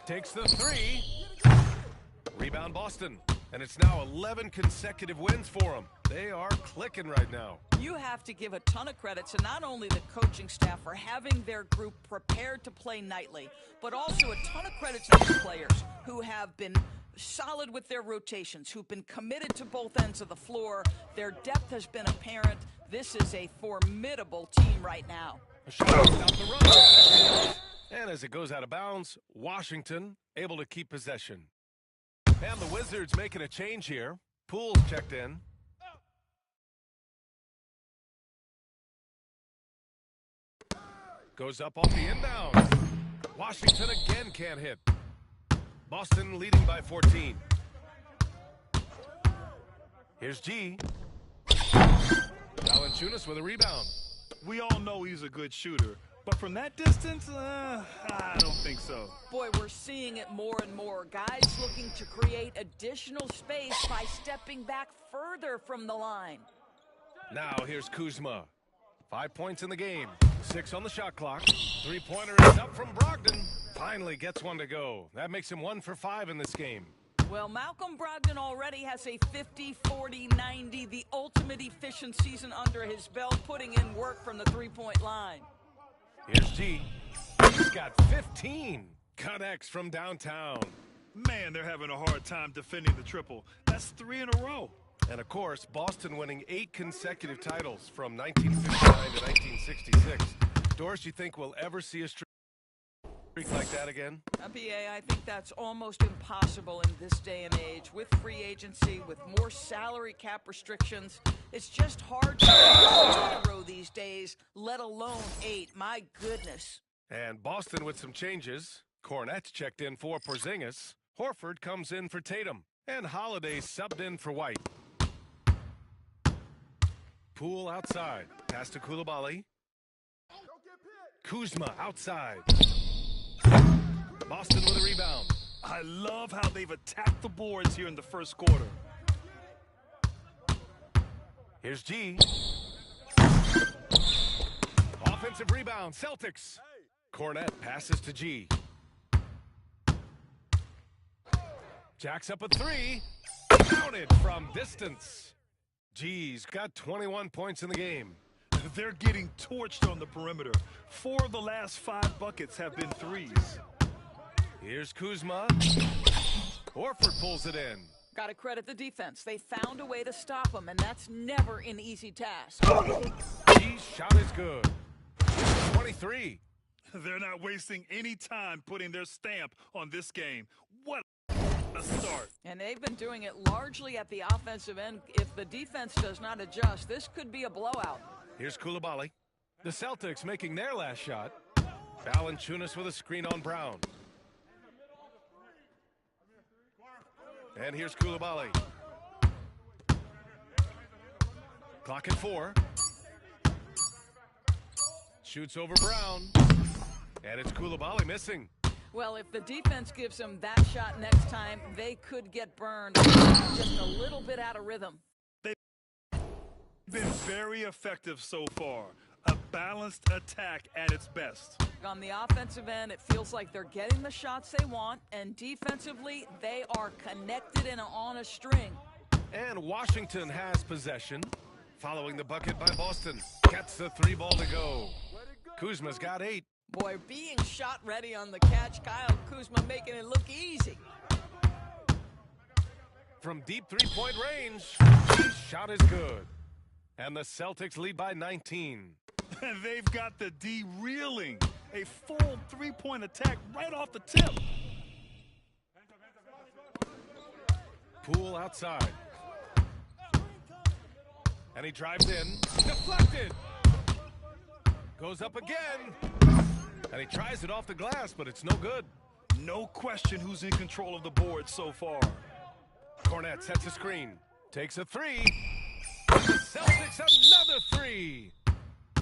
Takes the 3. Rebound Boston. And it's now 11 consecutive wins for them. They are clicking right now. You have to give a ton of credit to not only the coaching staff for having their group prepared to play nightly, but also a ton of credit to these players who have been solid with their rotations, who've been committed to both ends of the floor. Their depth has been apparent. This is a formidable team right now. A shot out the run. And as it goes out of bounds, Washington able to keep possession. And the Wizards making a change here. Poole's checked in. Goes up off the inbound. Washington again can't hit. Boston leading by 14. Here's G. Valanciunas with a rebound. We all know he's a good shooter, but from that distance, I don't think so. Boy, we're seeing it more and more. Guys looking to create additional space by stepping back further from the line. Now here's Kuzma. 5 points in the game. 6 on the shot clock. Three-pointer is up from Brogdon. Finally gets one to go. That makes him 1 for 5 in this game. Well, Malcolm Brogdon already has a 50, 40, 90, the ultimate efficient season under his belt, putting in work from the three-point line. Here's G. He's got 15. Connects from downtown. Man, they're having a hard time defending the triple. That's 3 in a row. And, of course, Boston winning 8 consecutive titles from 1959 to 1966. Doris, you think we'll ever see a streak like that again? BA, I think that's almost impossible in this day and age. With free agency, with more salary cap restrictions, it's just hard to win in a row these days, let alone 8. My goodness. And Boston with some changes. Cornette's checked in for Porzingis. Horford comes in for Tatum. And Holiday subbed in for White. Poole outside. Pass to Coulibaly. Kuzma outside. Boston with a rebound. I love how they've attacked the boards here in the first quarter. Here's G. Offensive rebound, Celtics. Cornette passes to G. Jacks up a three. Counted from distance. G's got 21 points in the game. They're getting torched on the perimeter. 4 of the last 5 buckets have been threes. Here's Kuzma. Horford pulls it in. Got to credit the defense. They found a way to stop him, and that's never an easy task. G's shot is good. 23. They're not wasting any time putting their stamp on this game. What a start. And they've been doing it largely at the offensive end. If the defense does not adjust, this could be a blowout. Here's Coulibaly. The Celtics making their last shot. Valanciunas with a screen on Brown. And here's Coulibaly. Clock at 4. Shoots over Brown. And it's Coulibaly missing. Well, if the defense gives them that shot next time, they could get burned just a little bit out of rhythm. They've been very effective so far. A balanced attack at its best. On the offensive end, it feels like they're getting the shots they want, and defensively, they are connected and on a string. And Washington has possession. Following the bucket by Boston. Gets the 3 ball to go. Kuzma's got 8. Boy, being shot ready on the catch, Kyle Kuzma making it look easy. From deep 3-point range, his shot is good. And the Celtics lead by 19. And they've got the D reeling. A full 3-point attack right off the tip. Poole outside. And he drives in. Deflected. Goes up again. And he tries it off the glass, but it's no good. No question who's in control of the board so far. Cornette sets a screen. Takes a 3. And the Celtics another 3.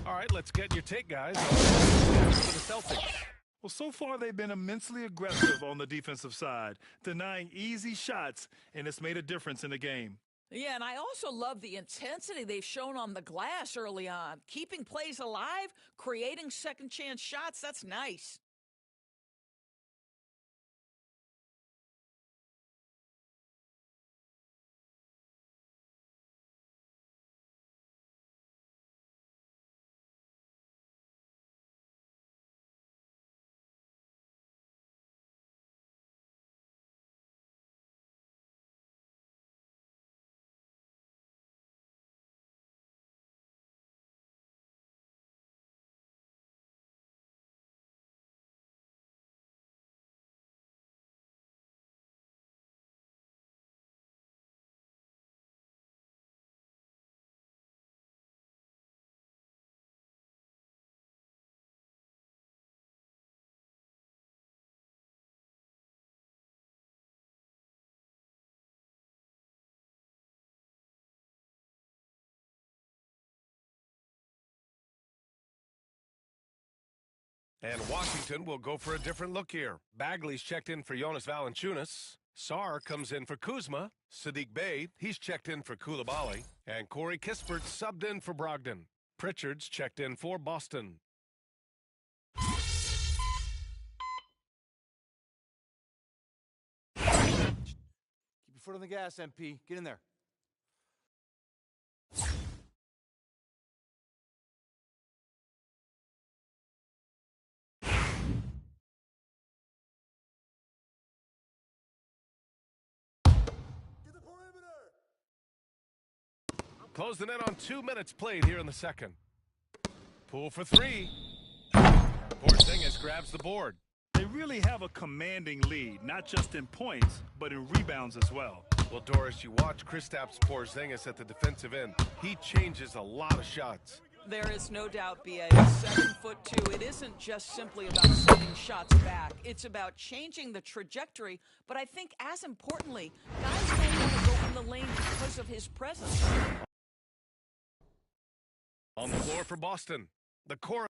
All right, let's get your take, guys. For the Celtics. Well, so far they've been immensely aggressive on the defensive side, denying easy shots, and it's made a difference in the game. Yeah, and I also love the intensity they've shown on the glass early on. Keeping plays alive, creating second-chance shots, that's nice. And Washington will go for a different look here. Bagley's checked in for Jonas Valanciunas. Sarr comes in for Kuzma. Sadiq Bey, he's checked in for Coulibaly. And Corey Kispert subbed in for Brogdon. Pritchard's checked in for Boston. Keep your foot on the gas, MP. Get in there. Closing in on 2 minutes played here in the second. Poole for 3. Porzingis grabs the board. They really have a commanding lead, not just in points, but in rebounds as well. Well, Doris, you watch Kristaps Porzingis at the defensive end. He changes a lot of shots. There is no doubt, B.A. 7'2". It isn't just simply about sending shots back. It's about changing the trajectory. But I think as importantly, guys don't want to go in the lane because of his presence. On the floor for Boston, the core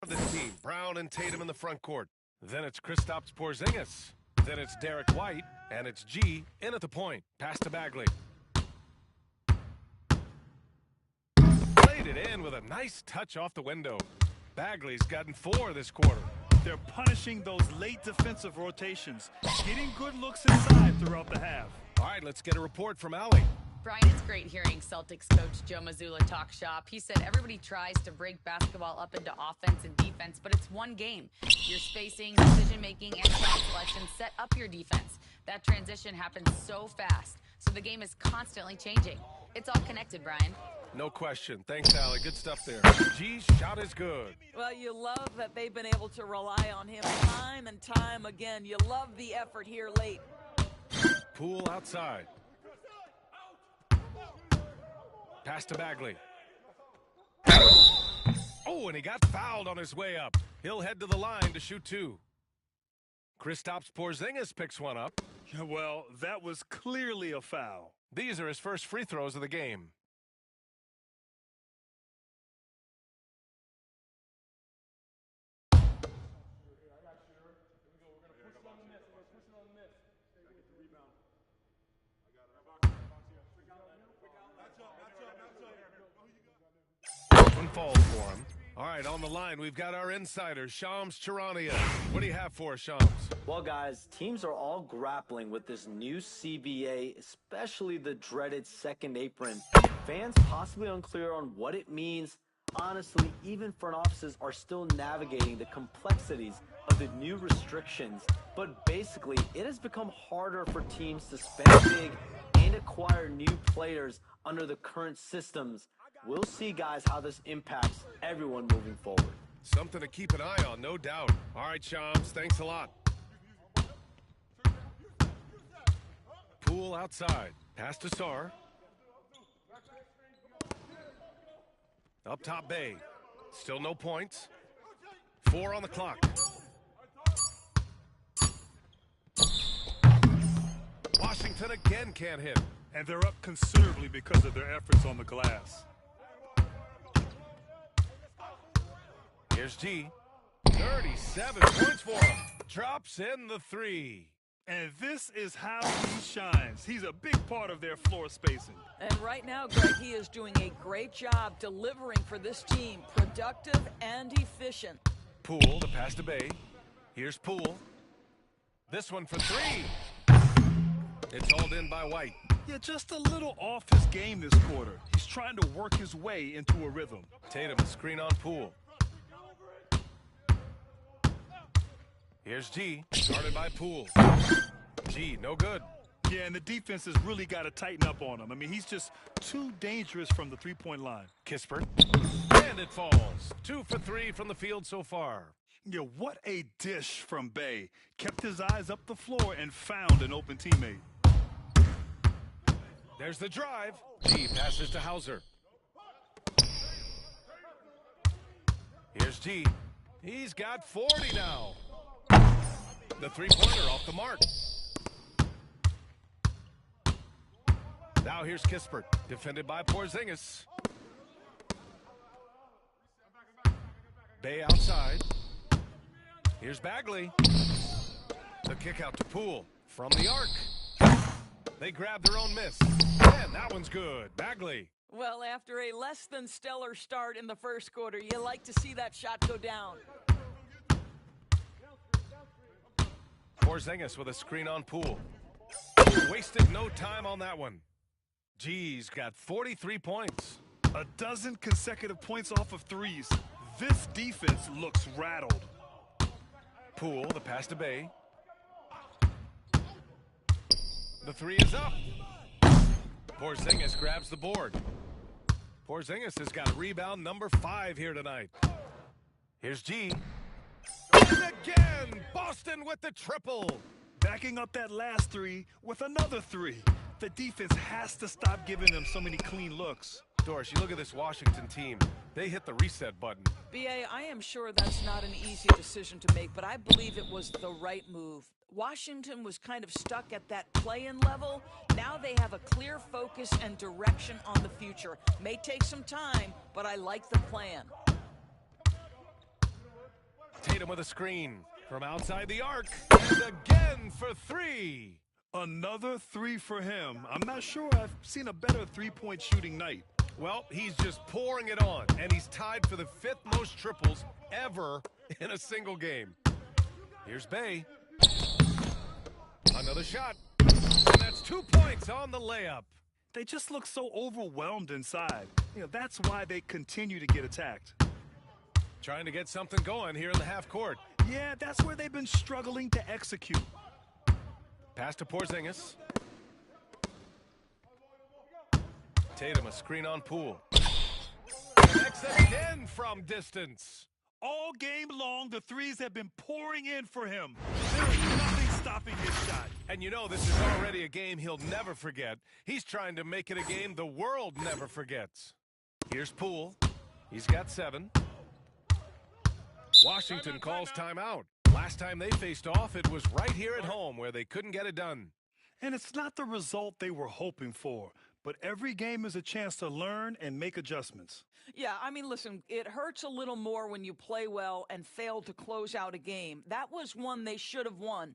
of the team. Brown and Tatum in the front court. Then it's Kristaps Porzingis. Then it's Derek White, and it's G in at the point. Pass to Bagley. Played it in with a nice touch off the window. Bagley's gotten 4 this quarter. They're punishing those late defensive rotations, getting good looks inside throughout the half. All right, let's get a report from Allie. Brian, it's great hearing Celtics coach Joe Mazzulla talk shop. He said everybody tries to break basketball up into offense and defense, but it's one game. Your spacing, decision-making, and shot selection set up your defense. That transition happens so fast, so the game is constantly changing. It's all connected, Brian. No question. Thanks, Allie. Good stuff there. G's shot is good. Well, you love that they've been able to rely on him time and time again. You love the effort here late. Poole outside. Pass to Bagley. Oh, and he got fouled on his way up. He'll head to the line to shoot 2. Kristaps Porzingis picks one up. Well, that was clearly a foul. These are his first free throws of the game. One falls for him. All right, on the line, we've got our insider, Shams Charania. What do you have for us, Shams? Well, guys, teams are all grappling with this new CBA, especially the dreaded second apron. Fans possibly unclear on what it means. Honestly, even front offices are still navigating the complexities of the new restrictions. But basically, it has become harder for teams to spend big and acquire new players under the current systems. We'll see, guys, how this impacts everyone moving forward. Something to keep an eye on, no doubt. All right, Shams, thanks a lot. Poole outside. Pass to Sarr. Up top, Bay. Still no points. 4 on the clock. Washington again can't hit. And they're up considerably because of their efforts on the glass. Here's G. 37 points for him. Drops in the 3. And this is how he shines. He's a big part of their floor spacing. And right now, Greg, he is doing a great job delivering for this team. Productive and efficient. Poole, the pass to Bay. Here's Poole. This one for 3. It's hauled in by White. Yeah, just a little off his game this quarter. He's trying to work his way into a rhythm. Tatum, screen on Poole. Here's G, guarded by Poole. G, no good. Yeah, and the defense has really got to tighten up on him. I mean, he's just too dangerous from the three-point line. Kispert. And it falls. 2 for 3 from the field so far. Yeah, what a dish from Bay. Kept his eyes up the floor and found an open teammate. There's the drive. G passes to Hauser. Here's G. He's got 40 now. The three-pointer off the mark. Now here's Kispert, defended by Porzingis. Bay outside. Here's Bagley. The kick out to Poole from the arc. They grab their own miss. And that one's good. Bagley. Well, after a less than stellar start in the first quarter, you like to see that shot go down. Porzingis with a screen on Poole. Wasted no time on that one. G's got 43 points. A dozen consecutive points off of threes. This defense looks rattled. Poole, the pass to Bay. The 3 is up. Porzingis grabs the board. Porzingis has got rebound number 5 here tonight. Here's G. And again, Boston with the triple. Backing up that last three with another three. The defense has to stop giving them so many clean looks. Doris, you look at this Washington team. They hit the reset button. B.A., I am sure that's not an easy decision to make, but I believe it was the right move. Washington was kind of stuck at that play-in level. Now they have a clear focus and direction on the future. May take some time, but I like the plan. Tatum with a screen from outside the arc. And again for three. Another three for him. I'm not sure I've seen a better three-point shooting night. Well, he's just pouring it on, and he's tied for the 5th most triples ever in a single game. Here's Bey. Another shot. And that's 2 points on the layup. They just look so overwhelmed inside. That's why they continue to get attacked. Trying to get something going here in the half court. Yeah, that's where they've been struggling to execute. Pass to Porzingis. Tatum, a screen on Poole. Connects again from distance. All game long, the threes have been pouring in for him. There is nothing stopping his shot. And you know this is already a game he'll never forget. He's trying to make it a game the world never forgets. Here's Poole. He's got 7. Washington calls timeout. Last time they faced off, it was right here at home where they couldn't get it done. And it's not the result they were hoping for. But every game is a chance to learn and make adjustments. Yeah, I mean, listen, it hurts a little more when you play well and fail to close out a game. That was one they should have won.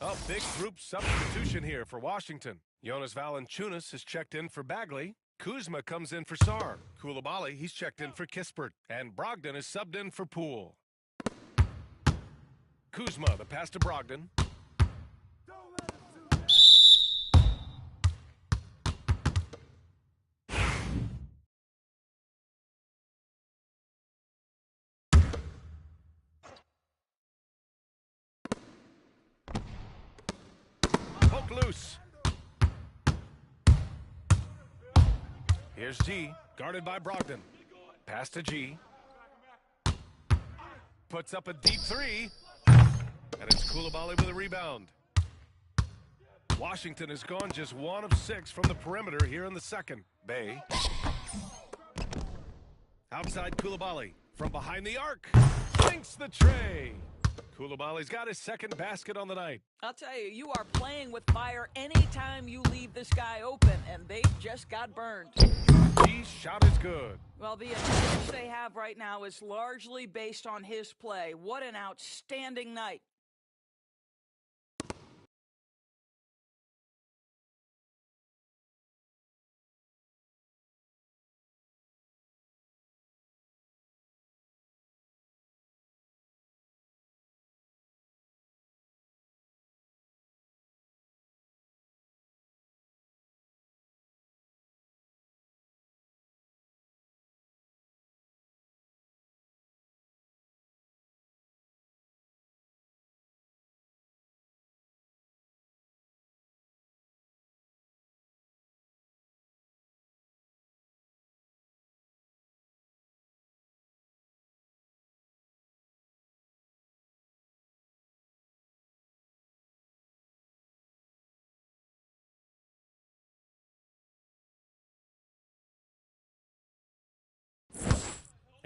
A big group substitution here for Washington. Jonas Valanciunas has checked in for Bagley. Kuzma comes in for Sarr. Coulibaly, he's checked in for Kispert. And Brogdon is subbed in for Poole. Kuzma, the pass to Brogdon. Loose. Here's G, guarded by Brogdon. Pass to G. Puts up a deep 3. And it's Coulibaly with a rebound. Washington has gone just 1 of 6 from the perimeter here in the second. Bey. Outside Coulibaly. From behind the arc. Sinks the tray. Coulibaly's got his second basket on the night. I'll tell you, you are playing with fire anytime you leave this guy open, and they just got burned. His shot is good. Well, the advantage they have right now is largely based on his play. What an outstanding night.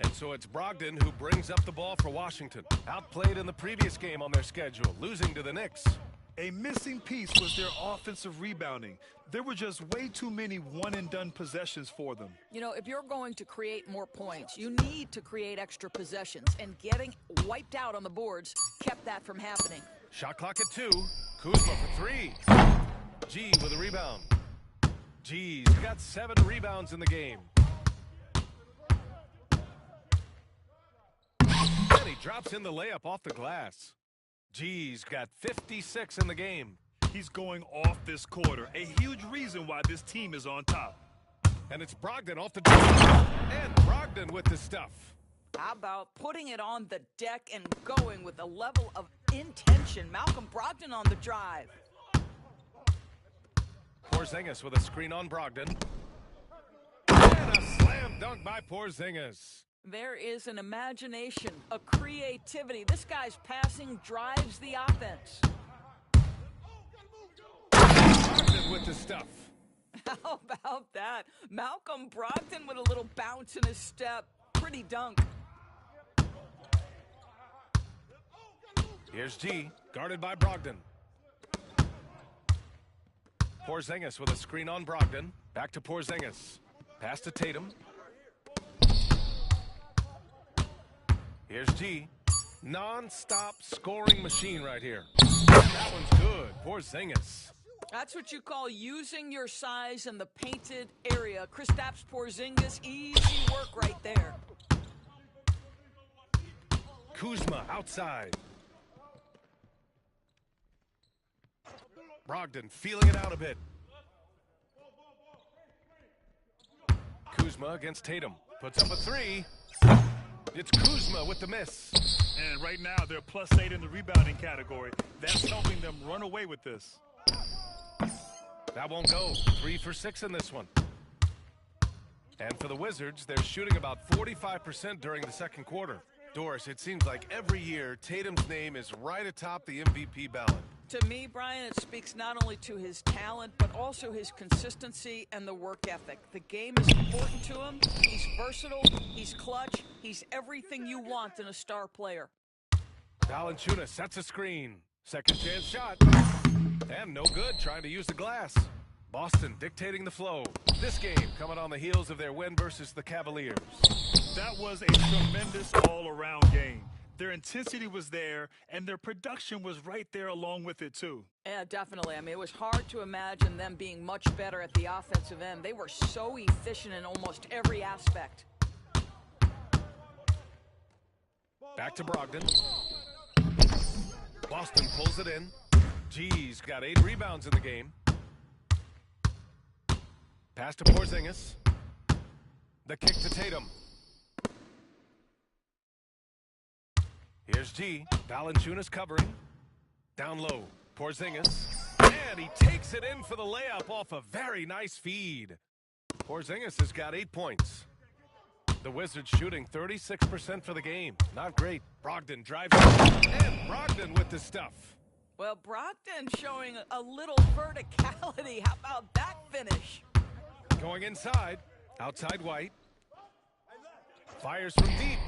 And so it's Brogdon who brings up the ball for Washington. Outplayed in the previous game on their schedule, losing to the Knicks. A missing piece was their offensive rebounding. There were just way too many one-and-done possessions for them. You know, if you're going to create more points, you need to create extra possessions. And getting wiped out on the boards kept that from happening. Shot clock at 2. Kuzma for 3. G with a rebound. G's got 7 rebounds in the game. And he drops in the layup off the glass. G's got 56 in the game. He's going off this quarter, a huge reason why this team is on top. And it's Brogdon off the dribble. And Brogdon with the stuff. How about putting it on the deck and going with a level of intention? Malcolm Brogdon on the drive. Porzingis with a screen on Brogdon. And a slam dunk by Porzingis. There is an imagination, a creativity. This guy's passing drives the offense. Brogdon with the stuff. How about that? Malcolm Brogdon with a little bounce in his step. Pretty dunk. Here's G, guarded by Brogdon. Porzingis with a screen on Brogdon. Back to Porzingis. Pass to Tatum. Here's G. Non-stop scoring machine right here. That one's good. Porzingis. That's what you call using your size in the painted area. Kristaps Porzingis, easy work right there. Kuzma outside. Brogdon feeling it out a bit. Kuzma against Tatum. Puts up a three. It's Kuzma with the miss. And right now, they're +8 in the rebounding category. That's helping them run away with this. That won't go. 3 for 6 in this one. And for the Wizards, they're shooting about 45% during the second quarter. Doris, it seems like every year, Tatum's name is right atop the MVP ballot. To me, Brian, it speaks not only to his talent, but also his consistency and the work ethic. The game is important to him. He's versatile. He's clutch. He's everything you want in a star player. Valanciunas sets a screen. Second chance shot. And no good, trying to use the glass. Boston dictating the flow. This game coming on the heels of their win versus the Cavaliers. That was a tremendous all-around game. Their intensity was there, and their production was right there along with it, too. Yeah, definitely. I mean, it was hard to imagine them being much better at the offensive end. They were so efficient in almost every aspect. Back to Brogdon. Boston pulls it in. G's got 8 rebounds in the game. Pass to Porzingis. The kick to Tatum. Here's G. Valanciunas covering. Down low. Porzingis. And he takes it in for the layup off a very nice feed. Porzingis has got 8 points. The Wizards shooting 36% for the game. Not great. Brogdon drives in. And Brogdon with the stuff. Well, Brogdon showing a little verticality. How about that finish? Going inside. Outside White. Fires from deep.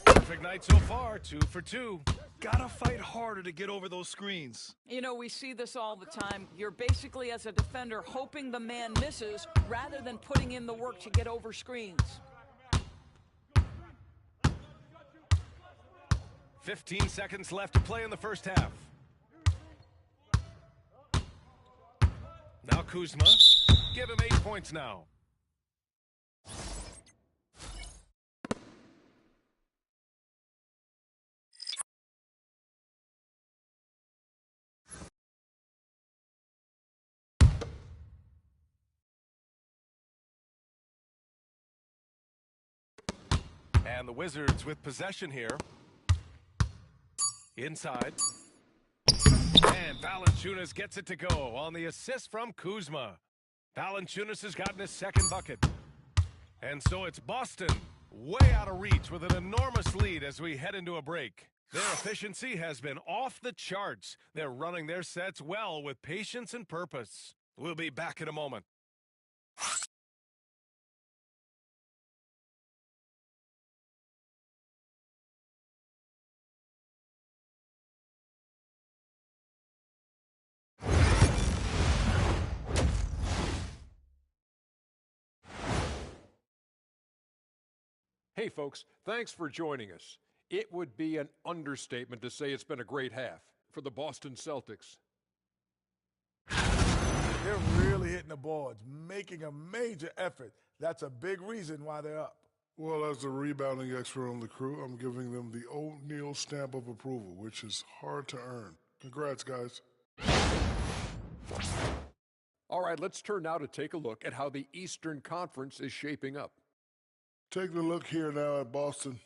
Perfect night so far. 2 for 2. Gotta fight harder to get over those screens. You know, we see this all the time. You're basically, as a defender, hoping the man misses rather than putting in the work to get over screens. 15 seconds left to play in the first half. Now Kuzma. Give him 8 points now. And the Wizards with possession here. Inside. And Valanciunas gets it to go on the assist from Kuzma. Valanciunas has gotten his second bucket. And so it's Boston way out of reach with an enormous lead as we head into a break. Their efficiency has been off the charts. They're running their sets well with patience and purpose. We'll be back in a moment. Hey, folks, thanks for joining us. It would be an understatement to say it's been a great half for the Boston Celtics. They're really hitting the boards, making a major effort. That's a big reason why they're up. Well, as the rebounding expert on the crew, I'm giving them the O'Neal stamp of approval, which is hard to earn. Congrats, guys. All right, let's turn now to take a look at how the Eastern Conference is shaping up. Taking a look here now at Boston.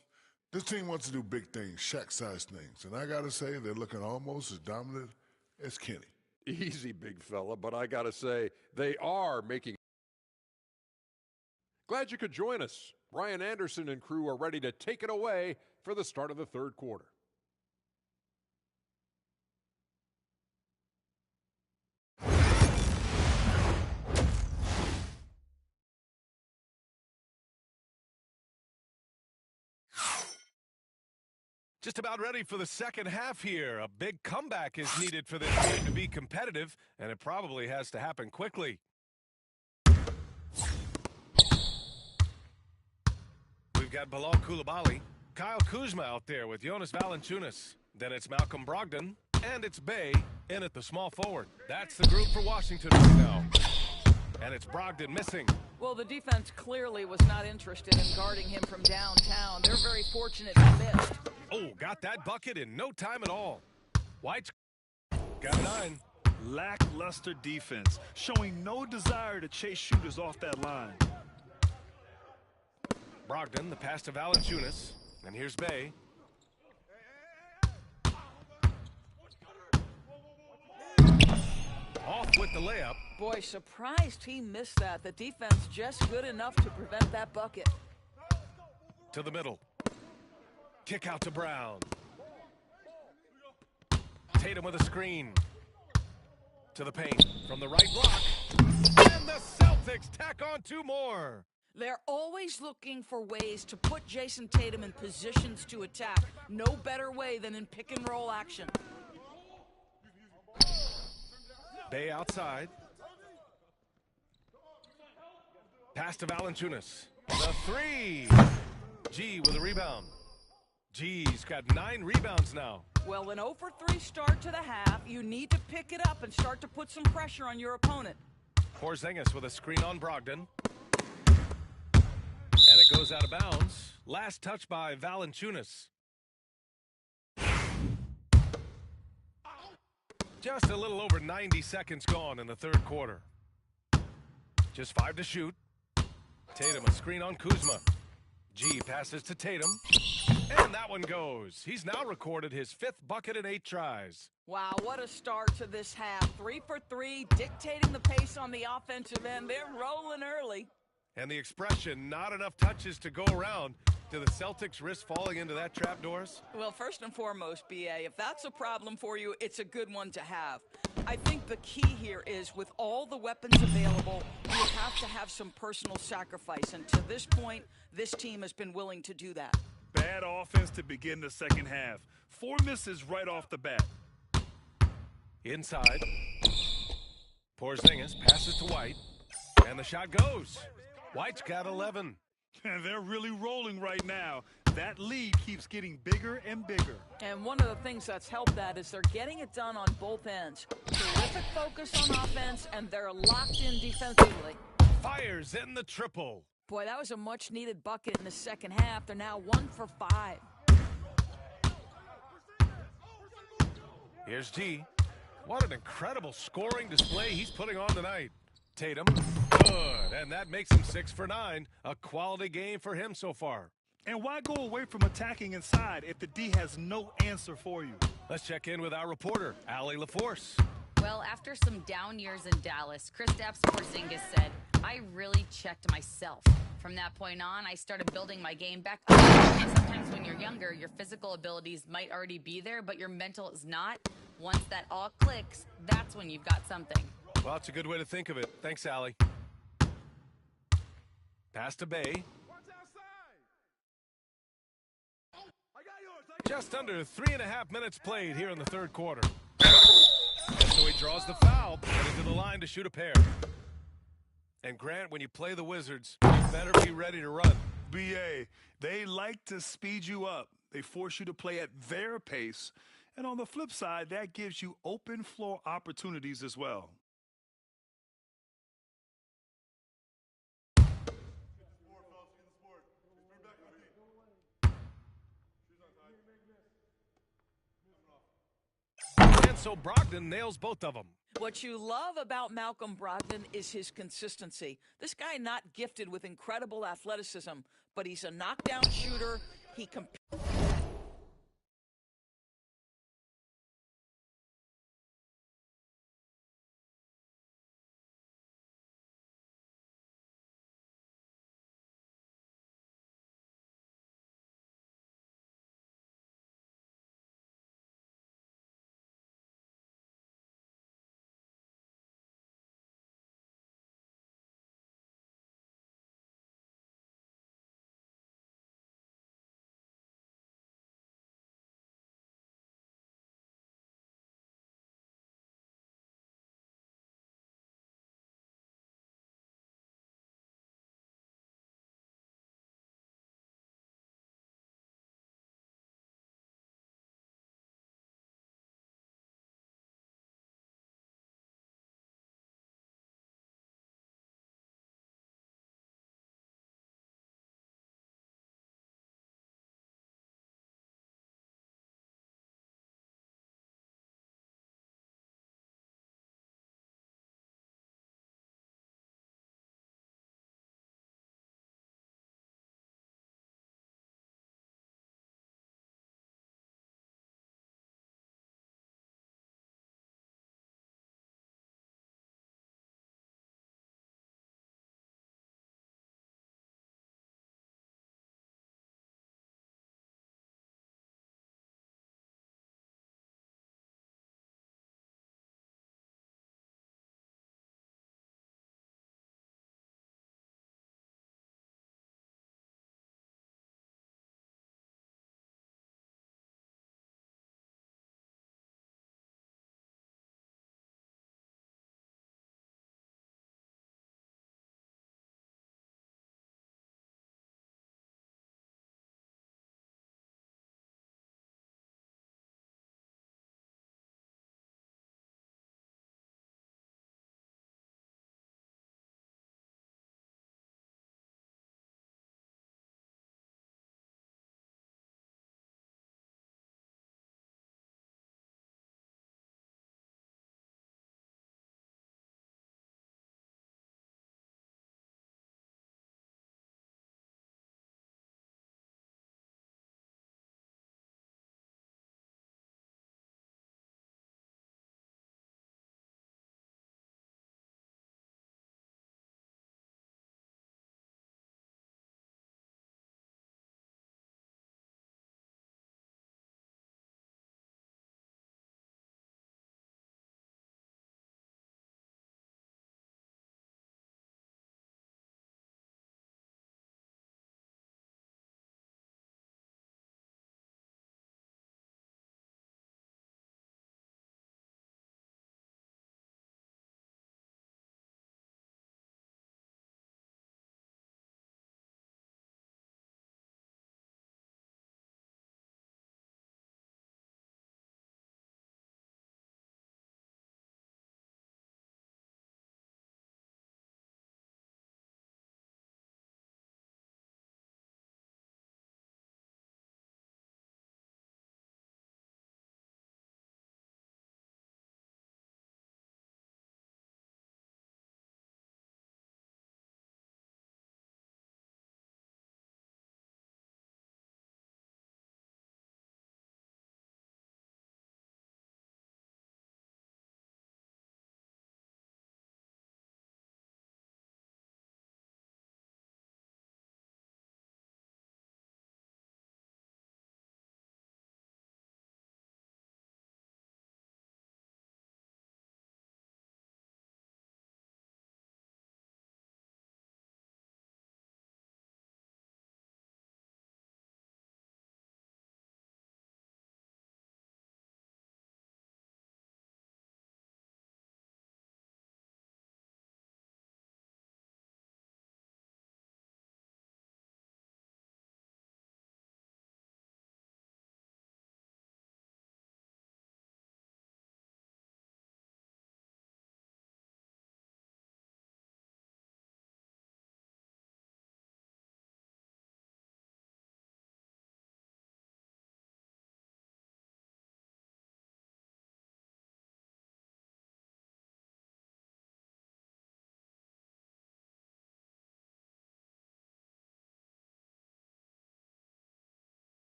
This team wants to do big things, Shaq-sized things. And I got to say, they're looking almost as dominant as Kenny. Easy, big fella, but I got to say, they are making. Glad you could join us. Brian Anderson and crew are ready to take it away for the start of the third quarter. Just about ready for the second half here. A big comeback is needed for this game to be competitive, and it probably has to happen quickly. We've got Bilal Coulibaly, Kyle Kuzma out there with Jonas Valanciunas. Then it's Malcolm Brogdon, and it's Bey in at the small forward. That's the group for Washington right now. And it's Brogdon missing. Well, the defense clearly was not interested in guarding him from downtown. They're very fortunate he missed. Oh, got that bucket in no time at all. White's got 9. Lackluster defense, showing no desire to chase shooters off that line. Brogdon, the pass to Valanciunas. And here's Bey. Off with the layup. Boy, surprised he missed that. The defense just good enough to prevent that bucket. To the middle. Kick out to Brown. Tatum with a screen. To the paint. From the right block. And the Celtics tack on 2 more. They're always looking for ways to put Jason Tatum in positions to attack. No better way than in pick-and-roll action. Bey outside. Pass to Valanciunas. The 3. G with a rebound. G's got 9 rebounds now. Well, an 0 for 3 start to the half. You need to pick it up and start to put some pressure on your opponent. Porzingis with a screen on Brogdon. And it goes out of bounds. Last touch by Valanciunas. Just a little over 90 seconds gone in the third quarter. Just 5 to shoot. Tatum a screen on Kuzma. G passes to Tatum. And that one goes. He's now recorded his 5th bucket in 8 tries. Wow, what a start to this half. 3 for 3, dictating the pace on the offensive end. They're rolling early. And the expression, not enough touches to go around. Do the Celtics risk falling into that trap, Doris? Well, first and foremost, B.A., if that's a problem for you, it's a good one to have. I think the key here is with all the weapons available, you have to have some personal sacrifice. And to this point, this team has been willing to do that. Bad offense to begin the second half. 4 misses right off the bat. Inside. Porzingis passes to White. And the shot goes. White's got 11. And they're really rolling right now. That lead keeps getting bigger and bigger. And one of the things that's helped that is they're getting it done on both ends. Terrific focus on offense, and they're locked in defensively. Fires in the triple. Boy, that was a much-needed bucket in the second half. They're now 1 for 5. Here's G. What an incredible scoring display he's putting on tonight. Tatum, good, and that makes him 6 for 9. A quality game for him so far. And why go away from attacking inside if the D has no answer for you? Let's check in with our reporter, Allie LaForce. Well, after some down years in Dallas, Kristaps Porzingis said, I really checked myself. From that point on, I started building my game back up. And sometimes when you're younger, your physical abilities might already be there, but your mental is not. Once that all clicks, that's when you've got something. Well, that's a good way to think of it. Thanks, Allie. Pass to Bey. Just under 3.5 minutes played here in the third quarter. And so he draws the foul, headed to the line to shoot a pair. And Grant, when you play the Wizards, you better be ready to run. BA, they like to speed you up. They force you to play at their pace. And on the flip side, that gives you open floor opportunities as well. so Brogdon nails both of them. What you love about Malcolm Brogdon is his consistency. This guy not gifted with incredible athleticism, but he's a knockdown shooter. He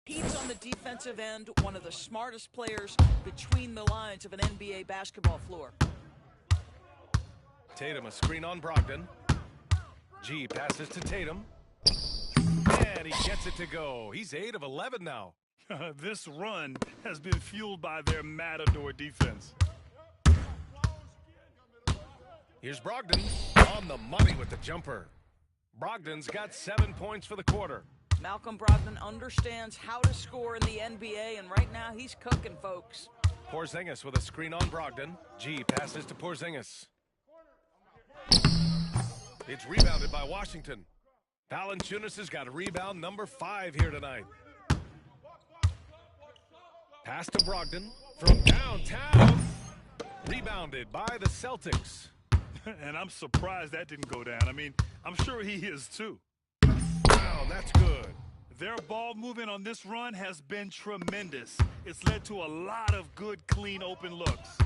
He's on the defensive end, one of the smartest players between the lines of an NBA basketball floor. Tatum a screen on Brogdon. G passes to Tatum. And he gets it to go. He's 8 of 11 now. This run has been fueled by their Matador defense. Here's Brogdon on the money with the jumper. Brogdon's got 7 points for the quarter. Malcolm Brogdon understands how to score in the NBA, and right now he's cooking, folks. Porzingis with a screen on Brogdon. G passes to Porzingis. It's rebounded by Washington. Valanciunas has got rebound number 5 here tonight. Pass to Brogdon from downtown. Rebounded by the Celtics. And I'm surprised that didn't go down. I mean, I'm sure he is too. Wow, that's good. Their ball movement on this run has been tremendous. It's led to a lot of good, clean, open looks.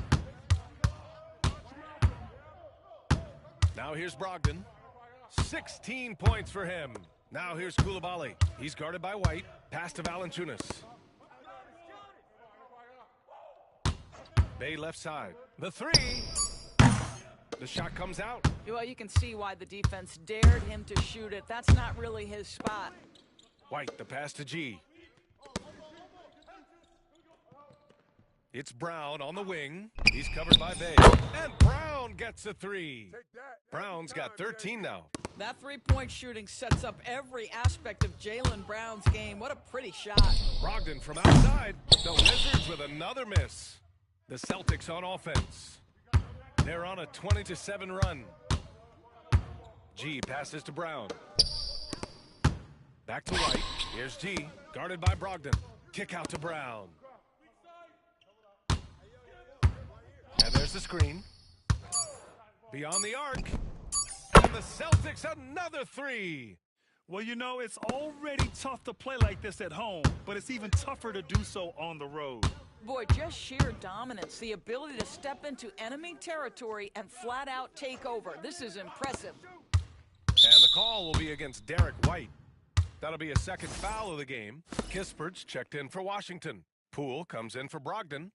Now here's Brogdon. 16 points for him. Now here's Coulibaly. He's guarded by White. Pass to Valanciunas. Bay left side. The 3. The shot comes out. Well, you can see why the defense dared him to shoot it. That's not really his spot. White, the pass to G. It's Brown on the wing. He's covered by Bay. And Brown gets a 3. Brown's got 13 now. That three-point shooting sets up every aspect of Jaylen Brown's game. What a pretty shot. Brogdon from outside. The Wizards with another miss. The Celtics on offense. They're on a 20-7 run. G passes to Brown. Back to White. Here's G, guarded by Brogdon. Kick out to Brown. And there's the screen. Beyond the arc. And the Celtics another 3. Well, you know, it's already tough to play like this at home, but it's even tougher to do so on the road. Boy, just sheer dominance, the ability to step into enemy territory and flat out take over. This is impressive. And the call will be against Derek White. That'll be a second foul of the game. Kispert's checked in for Washington. Poole comes in for Brogdon.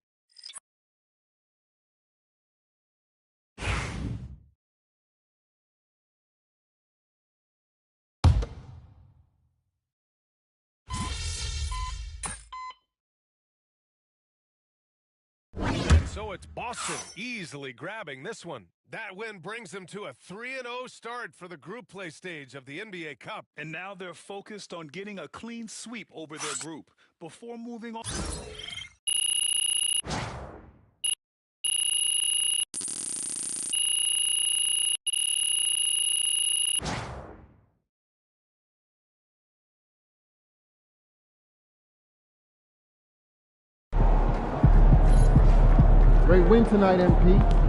So it's Boston easily grabbing this one. That win brings them to a 3-0 start for the group play stage of the NBA Cup. And now they're focused on getting a clean sweep over their group before moving on. Great win tonight, MP.